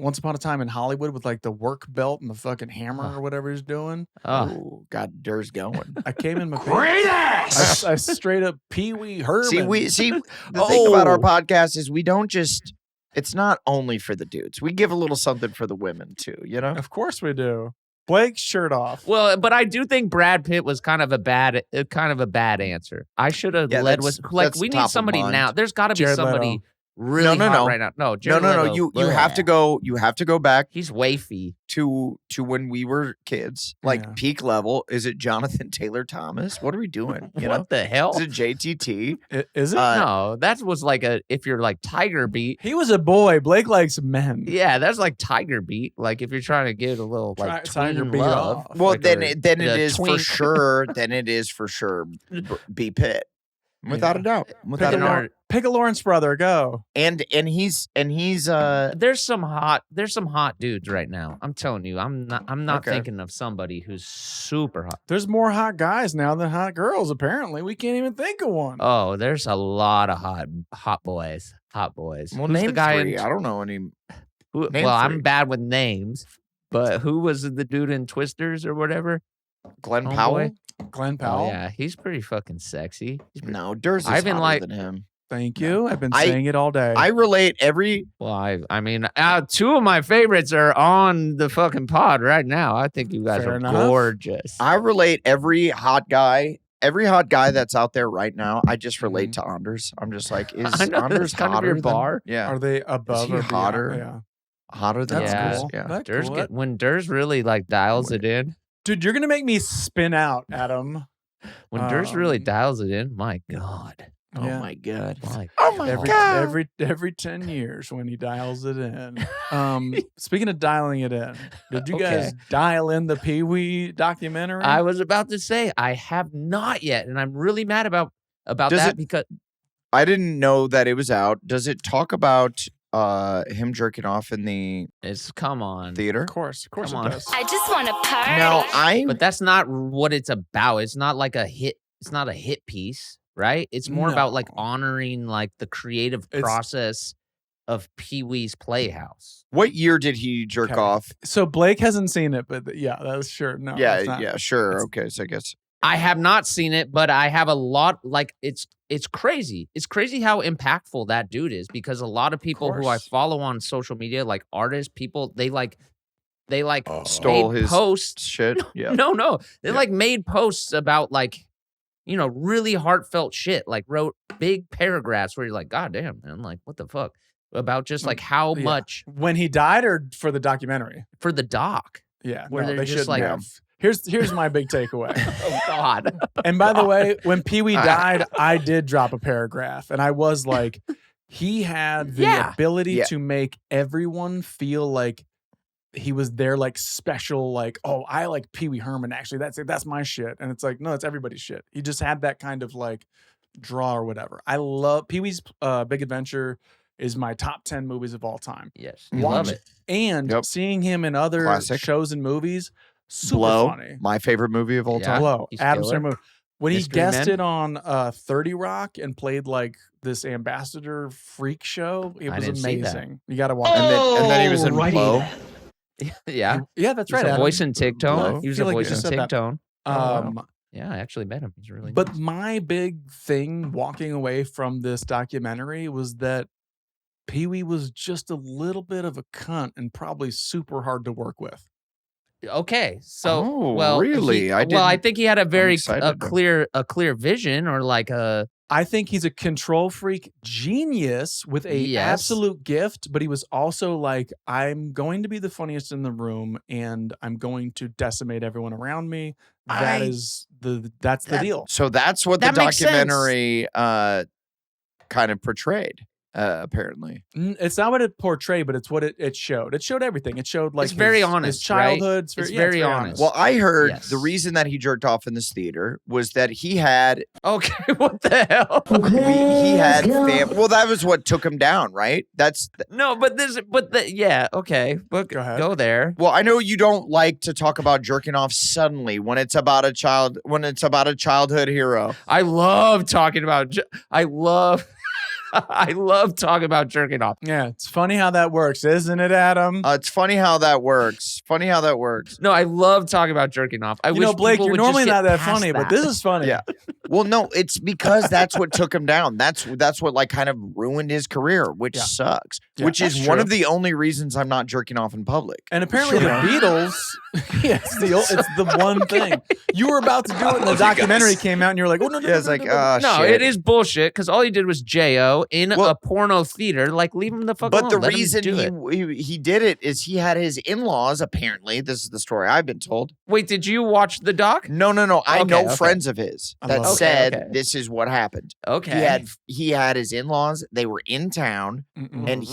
S2: Once Upon a Time in Hollywood with like the work belt and the fucking hammer or whatever he's doing.
S4: Oh,
S3: Oh, got Dur's going.
S2: I came in my
S5: Great ass.
S2: I straight up Pee Wee Herman.
S3: See the thing about our
S2: Oh.
S3: podcast is we don't just, it's not only for the dudes. We give a little something for the women too, you know?
S2: Of course we do. Blake, shirt off.
S4: well, but I do think Brad Pitt was kind of a bad answer. I should have
S3: Yeah,
S4: led with
S3: that's-
S4: like
S3: that's
S4: we
S3: top
S4: need
S3: of
S4: somebody
S3: mind.
S4: now. There's got to be
S2: Jared
S4: somebody
S2: Leto.
S4: really
S3: No,
S4: hot
S3: no.
S4: right now. No,
S3: No,
S4: Jared
S3: no,
S4: Leto,
S3: you have to go, you have to go back
S4: He's wafy.
S3: to when we were kids, like
S2: Yeah.
S3: peak level. Is it Jonathan Taylor Thomas? What are we doing? You know?
S4: What the hell?
S3: Is it JTT?
S2: Is it?
S4: No, that was like if you're like Tiger Beat.
S2: He was a boy. Blake likes men.
S4: Yeah, that's like Tiger Beat. Like if you're trying to get a little like
S2: Tiger
S4: tween
S2: Beat
S4: love.
S2: off.
S3: Well,
S4: like
S3: then
S4: a-
S3: it
S4: a
S3: is for
S4: twink.
S3: sure. Then it is for sure B Pitt, without a doubt. Without a
S4: Picking
S3: doubt.
S4: our-
S2: Pick a Lawrence brother. Go.
S3: And he's
S4: There's some hot dudes right now. I'm telling you, I'm not
S3: Okay.
S4: thinking of somebody who's super hot.
S2: There's more hot guys now than hot girls. Apparently, we can't even think of one.
S4: Oh, there's a lot of hot boys. Hot boys.
S3: well,
S4: Who's
S3: name
S4: the guy
S3: three.
S4: in
S3: I don't know any.
S4: who,
S3: name
S4: well,
S3: three.
S4: I'm bad with names, but who was the dude in Twisters or whatever?
S3: Glenn
S4: Homeboy?
S3: Powell.
S2: Glenn
S4: Oh
S2: Powell.
S4: yeah, he's pretty fucking sexy. He's pretty,
S3: No, Dur's is
S4: I've been
S3: hotter
S4: like-
S3: than him.
S2: Thank you. I've been
S3: I-
S2: saying it all day.
S3: I relate every.
S4: well, I mean, two of my favorites are on the fucking pod right now. I think you guys
S2: Fair
S4: are
S2: enough.
S4: gorgeous.
S3: I relate every hot guy. Every hot guy that's out there right now, I just relate to Anders. I'm just like, is
S4: I know,
S3: Anders
S4: that's kind of
S3: hotter
S4: your
S3: than-
S4: bar.
S3: Yeah,
S2: Are they above
S3: he
S2: or beyond?
S3: hotter?
S2: Yeah.
S3: hotter than
S2: That's
S4: Yeah.
S2: cool.
S3: Yeah.
S2: That's
S4: Durs
S2: cool.
S4: when Durs really like dials it in.
S2: Dude, you're gonna make me spin out, Adam.
S4: When Durs really
S2: Um,
S4: dials it in, my God.
S3: Oh
S2: Yeah.
S3: my god.
S4: My
S3: Oh my
S2: Every
S3: god.
S2: every 10 years when he dials it in. Speaking of dialing it in, did you guys
S4: Okay.
S2: dial in the Pee Wee documentary?
S4: I was about to say I have not yet, and I'm really mad about
S3: Does
S4: that
S3: it-
S4: because
S3: I didn't know that it was out. Does it talk about him jerking off in the
S4: it's come on.
S3: theater?
S2: Of course
S4: Come
S2: it
S4: on.
S2: does.
S6: I just want to party.
S3: No, I
S4: But that's not what it's about. It's not like a hit. It's not a hit piece. right? It's more about like
S2: No.
S4: honoring like the creative
S2: It's-
S4: process of Pee-wee's Playhouse.
S3: What year did he jerk
S2: Okay.
S3: off?
S2: So Blake hasn't seen it, but yeah, that's sure. No, that's not.
S3: Yeah, sure.
S2: it's-
S3: Okay, so I guess
S4: I have not seen it, but I have a lot. Like it's crazy. It's crazy how impactful that dude is because a lot of people who I
S2: course.
S4: follow on social media, like artists, people, they
S3: Stole
S4: made
S3: his
S4: posts.
S3: shit. Yeah.
S4: No, they
S3: Yeah.
S4: like made posts about like, really heartfelt shit. Like wrote big paragraphs where you're like, God damn, man, like what the fuck about just like how
S2: Yeah.
S4: much
S2: When he died or for the documentary?
S4: for the doc.
S2: Yeah,
S4: Where
S2: no,
S4: they're
S2: they
S4: just
S2: shouldn't
S4: like-
S2: have. Here's my big takeaway.
S4: Oh God.
S2: And by the way, when Pee Wee died, I did drop a paragraph, and I was like, he had the
S4: Yeah.
S2: ability
S3: Yeah.
S2: to make everyone feel like he was their like special, like, oh, I like Pee Wee Herman. Actually, that's my shit, and it's like, no, it's everybody's shit. He just had that kind of like draw or whatever. I love Pee Wee's Big Adventure. Is my top 10 movies of all time.
S4: Yes,
S3: Mhm.
S4: you love
S2: Watch
S4: it.
S2: And
S3: Yep.
S2: seeing him in other
S3: Classic.
S2: shows and movies, super
S3: Blow,
S2: funny.
S3: my favorite movie of all
S4: Yeah.
S3: time.
S2: Blow.
S4: he's
S2: Adam
S4: killer.
S2: Sandler movie. When he
S4: Mystery Men.
S2: guested on 30 Rock and played like this ambassador freak show, it
S4: I
S2: was
S4: didn't see that.
S2: amazing. You got to watch
S3: And
S2: it.
S3: then he was in
S6: Alrighty.
S3: Blow.
S4: Yeah.
S2: Yeah, that's
S4: He's
S2: right.
S4: a
S2: Adam.
S4: voice in Tic-Tone.
S2: Blow.
S4: He was
S2: Feel
S4: a
S2: like you
S4: voice in
S2: just said that.
S4: Tic-Tone. wow. Yeah, I actually met him. He's really
S2: But
S4: nice.
S2: my big thing walking away from this documentary was that Pee Wee was just a little bit of a cunt and probably super hard to work with.
S4: Okay, so
S3: Oh,
S4: well,
S3: really? I
S4: I
S3: didn't-
S4: think he had a very
S3: excited then.
S4: clear vision, or like a
S2: I think he's a control freak genius with a
S4: Yes.
S2: absolute gift, but he was also like, I'm going to be the funniest in the room and I'm going to decimate everyone around me. That's the deal.
S3: So that's what
S4: That
S3: the
S4: makes sense.
S3: documentary kind of portrayed. Apparently,
S2: It's not what it portrayed, but it's what it showed. It showed everything. It showed like
S4: It's very
S2: his
S4: honest, right?
S2: childhood.
S4: It's very honest.
S3: well, I heard
S4: Yes.
S3: the reason that he jerked off in this theater was that he had
S4: okay. What the hell?
S3: he had well, that was what took him down, right? That's
S4: No, yeah, okay, but
S2: Go ahead.
S4: go there.
S3: well, I know you don't like to talk about jerking off suddenly when it's about a childhood hero.
S4: I love talking about. I love talking about jerking off.
S2: Yeah, it's funny how that works, isn't it, Adam?
S3: It's funny how that works.
S4: No, I love talking about jerking off. I
S2: you
S4: wish
S2: know, Blake,
S4: people
S2: you're
S4: would
S2: normally
S4: just get
S2: not that
S4: past
S2: funny, but this is funny.
S3: Yeah. Well, no, it's because that's what took him down. That's what like kind of ruined his career, which
S2: Yeah.
S3: sucks.
S2: Yeah,
S3: which is
S2: that's
S3: one
S2: true.
S3: of the only reasons I'm not jerking off in public.
S2: And apparently the Beatles, yeah, it's the one thing. You were about to do it and the documentary came out and you were like, oh, no.
S3: Yeah, it's like,
S4: no,
S3: shit.
S4: it is bullshit because all he did was J.O. in
S3: Well-
S4: a porno theater. Like, leave him the fuck
S3: But
S4: alone.
S3: the
S4: Let him
S3: reason
S4: do it.
S3: he did it is he had his in-laws, apparently. This is the story I've been told.
S4: Wait, did you watch the doc?
S3: No. I
S4: Okay,
S3: know
S4: okay.
S3: friends of his
S2: I
S3: that
S2: love it.
S3: said
S4: Okay.
S3: this is what happened.
S4: Okay.
S3: He had his in-laws. They were in town,
S2: Mm-mm.
S3: and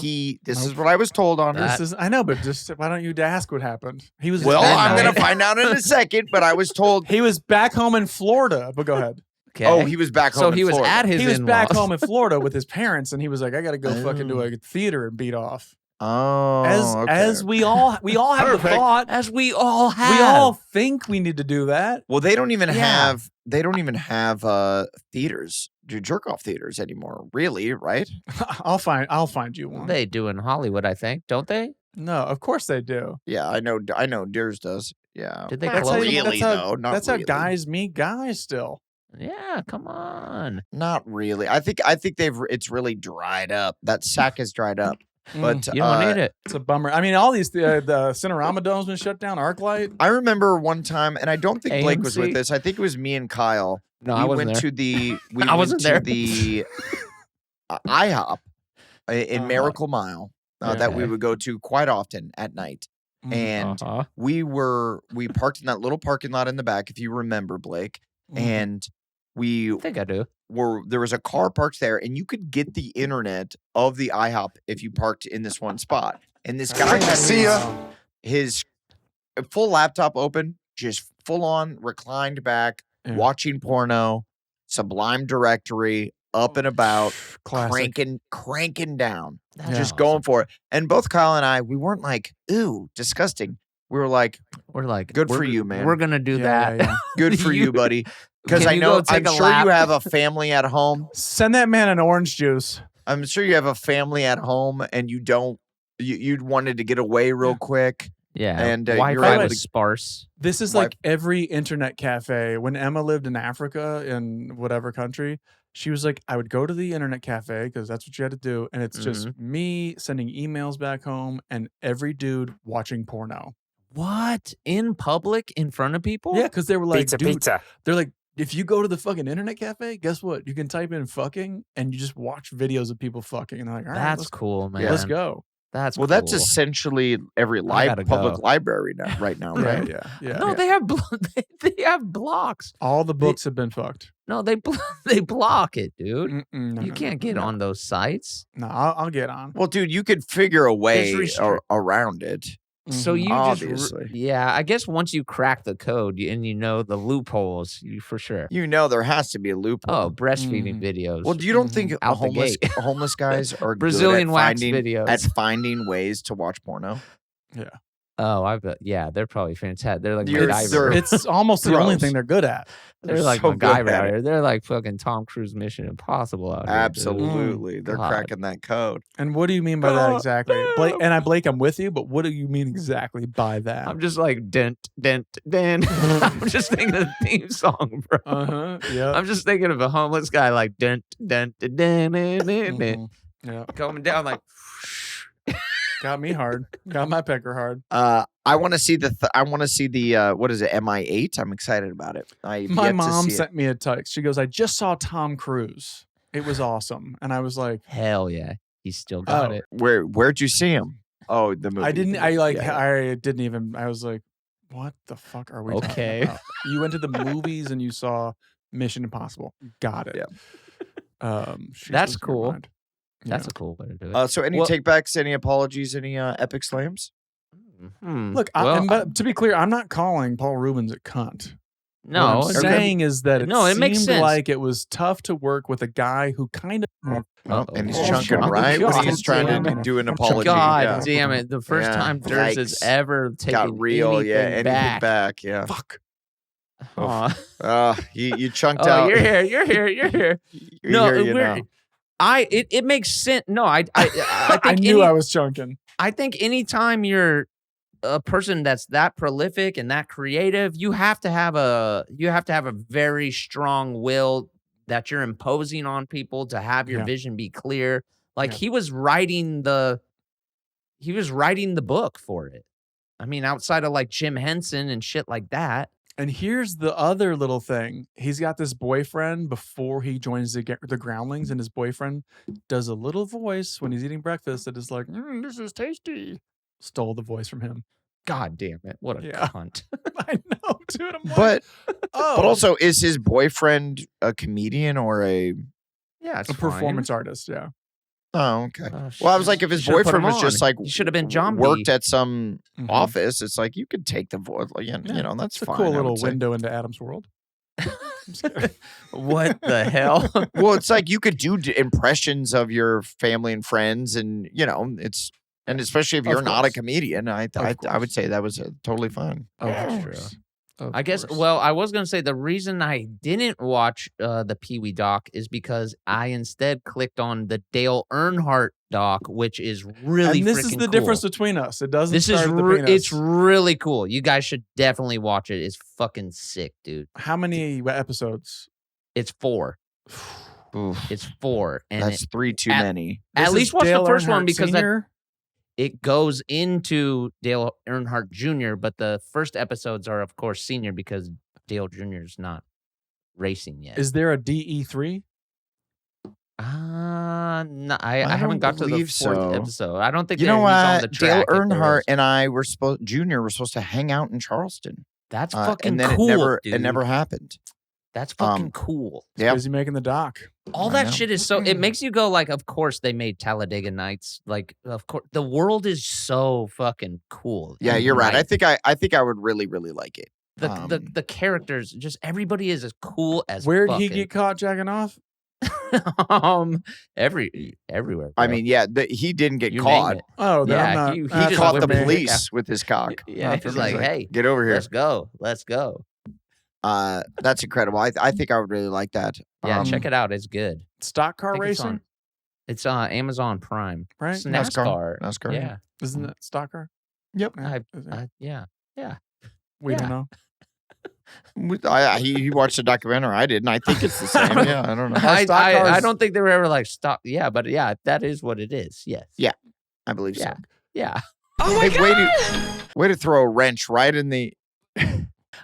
S3: this is what I was told on
S4: That-
S2: I know, but just why don't you ask what happened? He was
S3: Well,
S4: that
S3: I'm
S4: night.
S3: going to find out in a second, but I was told.
S2: he was back home in Florida. But go ahead.
S4: Okay.
S3: Oh, he was back home.
S4: so
S3: in
S4: he was
S3: Florida.
S4: at his
S2: He was back
S4: in-laws.
S2: home in Florida with his parents, and he was like, I got to go fucking do a theater and beat off.
S3: Oh,
S2: As we all have the
S3: Perfect.
S2: thought.
S4: As we all have.
S2: We all think we need to do that.
S3: Well, they don't even
S4: Yeah.
S3: have theaters, jerk off theaters anymore. Really, right?
S2: I'll find you one.
S4: They do in Hollywood, I think, don't they?
S2: No, of course they do.
S3: Yeah, I know. Deers does. Yeah.
S4: Did they
S3: Not
S4: close?
S3: really, though. Not
S2: that's
S3: really.
S2: how guys meet guys still.
S4: Yeah, come on.
S3: Not really. I think it's really dried up. That sack is dried up. But
S4: You don't need it.
S2: It's a bummer. I mean, all these the Cinerama Dome's been shut down. ArcLight.
S3: I remember one time, and I don't think Blake was with
S4: AMC?
S3: this. I think it was me and Kyle.
S4: No,
S3: we
S4: I wasn't
S3: went
S4: there.
S3: to the we
S4: I wasn't there.
S3: went to the IHOP in
S2: Uh-huh.
S3: Miracle Mile that we
S4: Okay.
S3: would go to quite often at night. And
S4: Uh-huh.
S3: we parked in that little parking lot in the back, if you remember, Blake.
S2: Mhm.
S3: And we
S4: I think I do.
S3: there was a car parked there, and you could get the internet of the IHOP if you parked in this one spot. And this guy had his full laptop open, just full on reclined back,
S2: Yeah.
S3: watching porno, Sublime Directory, up and about,
S2: Classic.
S3: cranking down,
S4: That's
S3: just
S4: awesome.
S3: going for it. And both Kyle and I, we weren't like, ooh, disgusting. We were like, good for you, man.
S4: We're gonna do that.
S2: Yeah.
S3: good for you, buddy. Because
S4: Can
S3: I
S4: you
S3: know
S4: go take
S3: I'm
S4: a
S3: sure
S4: lap?
S3: you have a family at home.
S2: Send that man an orange juice.
S3: I'm sure you have a family at home, and you wanted to get away real quick.
S4: Yeah,
S3: And you're
S4: Wi-Fi
S3: able
S4: was
S3: to
S4: sparse.
S2: This is like every internet cafe. When Emma lived in Africa, in whatever country, she was like, I would go to the internet cafe because that's what you had to do. And it's just me sending emails back home and every dude watching porno.
S4: What? In public, in front of people?
S2: Yeah, because they were like,
S8: Pizza.
S2: they're like, if you go to the fucking internet cafe, guess what? You can type in fucking and you just watch videos of people fucking. And they're like, all right,
S4: That's cool, man.
S2: let's go.
S4: That's
S3: Well,
S4: cool.
S3: that's essentially every
S4: gotta
S3: public
S4: go.
S3: library now, right now, right?
S2: Yeah.
S4: No, they have they have blocks.
S2: All the books have been fucked.
S4: No, they block it, dude.
S2: No,
S4: You can't get on those sites.
S2: No, I'll get on.
S3: Well, dude, you could figure a way
S4: restrict-
S3: around it.
S4: So you
S3: Obviously.
S4: just yeah, I guess once you crack the code and you know the loopholes, you for sure.
S3: You know there has to be a loophole.
S4: Oh, breastfeeding videos.
S3: Well, you don't think
S4: Out the gate.
S3: homeless guys are
S4: Brazilian
S3: good at
S4: wax
S3: finding,
S4: videos.
S3: at finding ways to watch porno?
S4: Oh, I bet. Yeah, they're probably fantastic. They're like
S3: They're-
S4: MacGyver.
S2: It's almost the only
S3: Gross.
S2: thing they're good at.
S4: They're like
S3: so good
S4: MacGyver
S3: at
S4: out
S3: it.
S4: here. They're like fucking Tom Cruise Mission Impossible out here. dude.
S3: Absolutely. They're
S4: God.
S3: cracking that code.
S2: And what do you mean by that exactly? Blake, I'm with you, but what do you mean exactly by that?
S4: I'm just like dent. I'm just thinking of the theme song, bro.
S2: Yeah.
S4: I'm just thinking of a homeless guy like dent.
S2: Mhm. Yeah.
S4: Coming down like
S2: Got me hard. Got my pecker hard.
S3: I want to see the what is it, MI8? I'm excited about it.
S2: My mom sent me a text. She goes, I just saw Tom Cruise. It was awesome. And I was like,
S4: hell yeah, he's still got
S2: Oh.
S4: it.
S3: Where'd you see him? Oh, the movie.
S2: I didn't,
S3: the
S2: I
S3: movie.
S2: like,
S3: Yeah.
S2: I didn't even, I was like, what the fuck are we talking
S4: Okay.
S2: about? You went to the movies and you saw Mission Impossible. Got it. She's
S4: That's
S2: losing her
S4: cool.
S2: mind.
S4: That's
S2: Yeah.
S4: a cool way to do it.
S3: So any
S4: Well-
S3: takebacks, any apologies, any epic slams?
S2: Look,
S4: Well,
S2: but to be clear, I'm not calling Paul Rubens a cunt.
S4: no,
S2: what I'm
S4: it's-
S2: saying is that
S4: No, it makes
S2: seemed
S4: sense.
S2: like it was tough to work with a guy who kind of.
S3: Oh, and he's
S2: Oh,
S3: chunking
S2: God.
S3: right when
S2: God
S3: he's trying
S2: damn
S3: to
S2: it.
S3: do an apology.
S4: God
S3: yeah.
S4: damn it! The first
S3: Yeah.
S4: time Durs has
S3: Yikes.
S4: ever taken
S3: Got real, yeah.
S4: anything
S3: Anything back, yeah.
S2: Fuck.
S4: Aw.
S3: You chunked
S4: Oh,
S3: out.
S4: you're here. You're here. You're here.
S3: You're
S4: No,
S3: here, you know.
S4: it makes sense. No, I think
S2: I knew I was chunking.
S4: I think anytime you're a person that's that prolific and that creative, you have to have a very strong will that you're imposing on people to have your
S2: Yeah.
S4: vision be clear. Like
S2: Yeah.
S4: he was writing the book for it. I mean, outside of like Jim Henson and shit like that.
S2: And here's the other little thing. He's got this boyfriend before he joins the Groundlings, and his boyfriend does a little voice when he's eating breakfast that is like, this is tasty. Stole the voice from him.
S4: God damn it. What a
S2: Yeah.
S4: cunt.
S2: I know, dude. I'm like,
S3: But
S2: oh.
S3: but also, is his boyfriend a comedian or a?
S4: Yeah, it's
S2: a performance artist, yeah.
S3: Oh, okay.
S4: Oh,
S3: Well, I was like, if his
S4: should've put
S3: boyfriend
S4: him
S3: was just
S4: on.
S3: like
S4: He should have been John
S3: worked
S4: B.
S3: at some
S2: Mhm.
S3: office, it's like you could take the voice. You know, that's
S2: It's a
S3: fine.
S2: cool
S3: I
S2: little
S3: would say.
S2: window into Adam's world.
S4: What the hell?
S3: Well, it's like you could do impressions of your family and friends, and and especially if
S2: Of
S3: you're not a
S2: course.
S3: comedian, I would say that was totally fine.
S2: Of
S4: That's
S2: course.
S4: I guess.
S2: course.
S4: Well, I was gonna say the reason I didn't watch the Pee Wee doc is because I instead clicked on the Dale Earnhardt doc, which is really
S2: and this is
S4: freaking
S2: the
S4: cool.
S2: difference between us. It doesn't
S4: This is
S2: start at the penis.
S4: it's really cool. You guys should definitely watch it. It's fucking sick, dude.
S2: How many episodes?
S4: It's 4.
S3: Oof,
S4: It's 4, and
S3: that's 3 too
S4: at-
S3: many.
S4: at
S2: This
S4: least
S2: is
S4: watch
S2: Dale
S4: the first one
S2: Earnhardt
S4: because
S2: Sr.?
S4: it goes into Dale Earnhardt Jr., but the first episodes are, of course, senior because Dale Jr. is not racing yet.
S2: Is there a DE3?
S4: No, I
S3: I
S4: haven't
S3: don't
S4: got to the
S3: believe
S4: 4th
S3: so.
S4: episode. I don't think
S3: You know
S4: he's on the
S3: what? Dale
S4: track. if there
S3: Earnhardt
S4: is.
S3: and I were supposed to hang out in Charleston.
S4: That's fucking
S3: and then
S4: cool,
S3: it never happened.
S4: That's fucking
S3: um,
S4: cool.
S3: Yeah.
S2: Is he making the doc?
S4: All
S3: I
S4: that
S3: know.
S4: shit is so. It makes you go like, of course they made Talladega Nights. Like, of course, the world is so fucking cool.
S3: Yeah,
S4: and
S3: you're right.
S4: nice.
S3: I think I would really, really like it.
S4: The characters, just everybody is as cool as.
S2: Where'd he
S4: fucking-
S2: get caught jacking off?
S4: Everywhere.
S3: I
S4: bro.
S3: mean, yeah, he didn't get
S4: You
S3: caught.
S4: name it.
S2: Oh, then
S4: Yeah,
S2: I'm not.
S4: he
S3: He
S4: just
S3: caught the
S4: whipped it.
S3: police with his cock.
S4: Yeah,
S2: Not
S4: he's
S2: for
S4: like,
S2: me.
S4: hey,
S3: Get over here.
S4: let's go.
S3: That's incredible. I think I would really like that.
S4: Yeah, check it out. It's good.
S2: Stock car
S4: I think
S2: racing,
S4: It's on Amazon Prime.
S2: right?
S4: It's NASCAR.
S3: NASCAR,
S4: Yeah.
S2: Isn't it stock car?
S3: Yep.
S4: Yeah.
S2: We don't know.
S3: He watched the documentary. I didn't. I think it's the same. Yeah, I don't know.
S2: Our stock
S4: I
S2: cars-
S4: don't think they were ever like stock. Yeah, but yeah, that is what it is. Yes.
S3: Yeah. I believe
S4: Yeah.
S3: so.
S4: Yeah.
S6: Oh my
S3: Hey,
S6: god!
S3: way to throw a wrench right in the.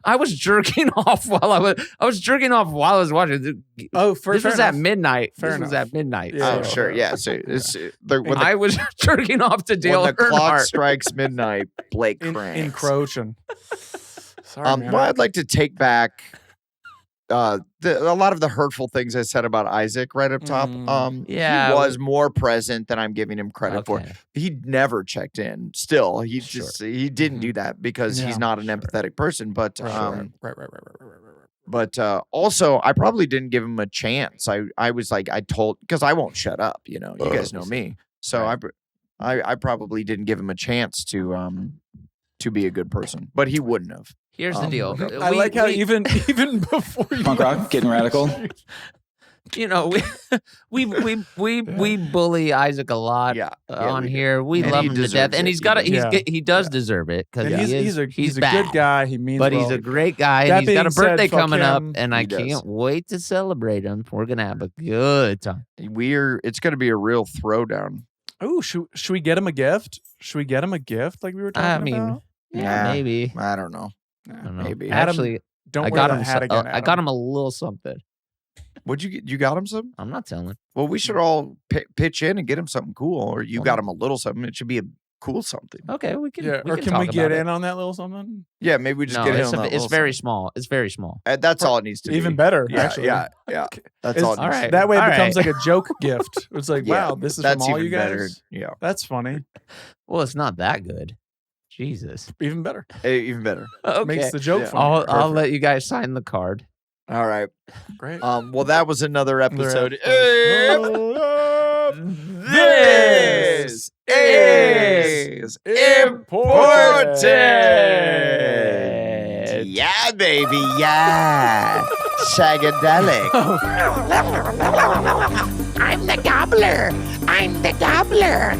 S4: I was jerking off while I was jerking off while I was watching.
S2: Oh,
S4: This
S2: fair
S4: was at
S2: enough.
S4: midnight.
S2: Fair
S4: This was
S2: enough.
S4: at midnight.
S2: Yeah.
S3: Oh, sure. Yeah. So when
S4: I was jerking off to Dale
S3: the clock
S4: Earnhardt.
S3: strikes midnight, Blake cranks.
S2: Encroaching. Sorry, man.
S3: Well, I'd like to take back a lot of the hurtful things I said about Isaac right up top.
S4: Yeah.
S3: He was more present than I'm giving him credit for.
S4: Okay.
S3: He never checked in. Still, he
S4: Sure.
S3: just he didn't do that because
S2: Yeah.
S3: he's not an empathetic person. But
S2: Right.
S3: but also I probably didn't give him a chance. I was like because I won't shut up. You know, you guys know me. So I probably didn't give him a chance to be a good person, but he wouldn't have.
S4: Here's the deal.
S2: I like how even before you
S8: Punk rock, getting radical.
S4: you know we bully Isaac a lot
S3: Yeah,
S4: on
S3: we do.
S4: here. We
S3: And
S4: love
S3: he
S4: him to death,
S3: deserves
S4: and
S3: it.
S4: he's got
S3: He
S2: does.
S4: he does deserve it because
S2: And
S4: he's
S2: he's a
S4: bad.
S2: good guy. He means
S4: But
S2: well.
S4: he's a great guy,
S2: That
S4: and he's got a
S2: being said,
S4: birthday
S2: fuck
S4: coming up,
S2: him.
S4: and I
S3: He does.
S4: can't wait to celebrate him. We're gonna have a good time.
S3: It's going to be a real throwdown.
S2: Oh, should we get him a gift? Should we get him a gift like we were talking
S4: I mean,
S2: about?
S4: yeah,
S3: Nah.
S4: maybe.
S3: I don't know.
S4: I don't know.
S3: maybe.
S2: Adam,
S4: Actually,
S2: Don't
S4: I
S2: wear
S4: got
S2: that
S4: him.
S2: hat again.
S4: I got him a little something.
S3: What'd you get? You got him some?
S4: I'm not telling.
S3: Well, we should all pitch in and get him something cool, or you got him a little something. It should be a cool something.
S4: Okay, we can.
S2: Yeah,
S4: we
S2: or
S4: can
S2: can
S4: talk
S2: we get
S4: about it.
S2: in on that little something?
S3: Yeah, maybe we just
S4: No,
S3: get him.
S4: it's,
S3: on that
S4: it's
S3: little
S4: very
S3: something.
S4: small. It's very small.
S3: That's all it needs to be.
S2: Even better,
S3: Yeah,
S2: actually.
S3: yeah. That's
S2: It's-
S3: all. It
S4: all
S3: needs to
S4: right.
S3: be.
S2: That way it
S4: All
S2: becomes
S4: right.
S2: like a joke gift. It's like,
S3: Yeah,
S2: wow, this is
S3: that's
S2: from all
S3: even
S2: you guys.
S3: better. Yeah,
S2: That's funny.
S4: Well, it's not that good. Jesus.
S2: Even better.
S3: even better.
S4: Okay.
S2: Makes the joke
S3: Yeah.
S2: funny.
S4: I'll
S3: Perfect.
S4: let you guys sign the card.
S3: All right.
S2: Great.
S3: Well, that was another episode.
S2: This
S3: is important. Yeah, baby. Yeah. Shagadelic.
S6: I'm the gobbler. I'm the gobbler.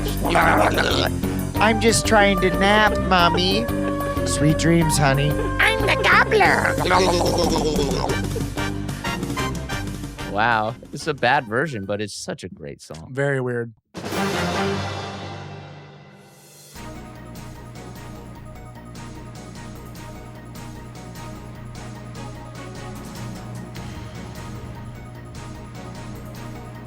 S3: I'm just trying to nap, Mommy. Sweet dreams, honey.
S6: I'm the gobbler.
S4: Wow. It's a bad version, but it's such a great song.
S2: Very weird.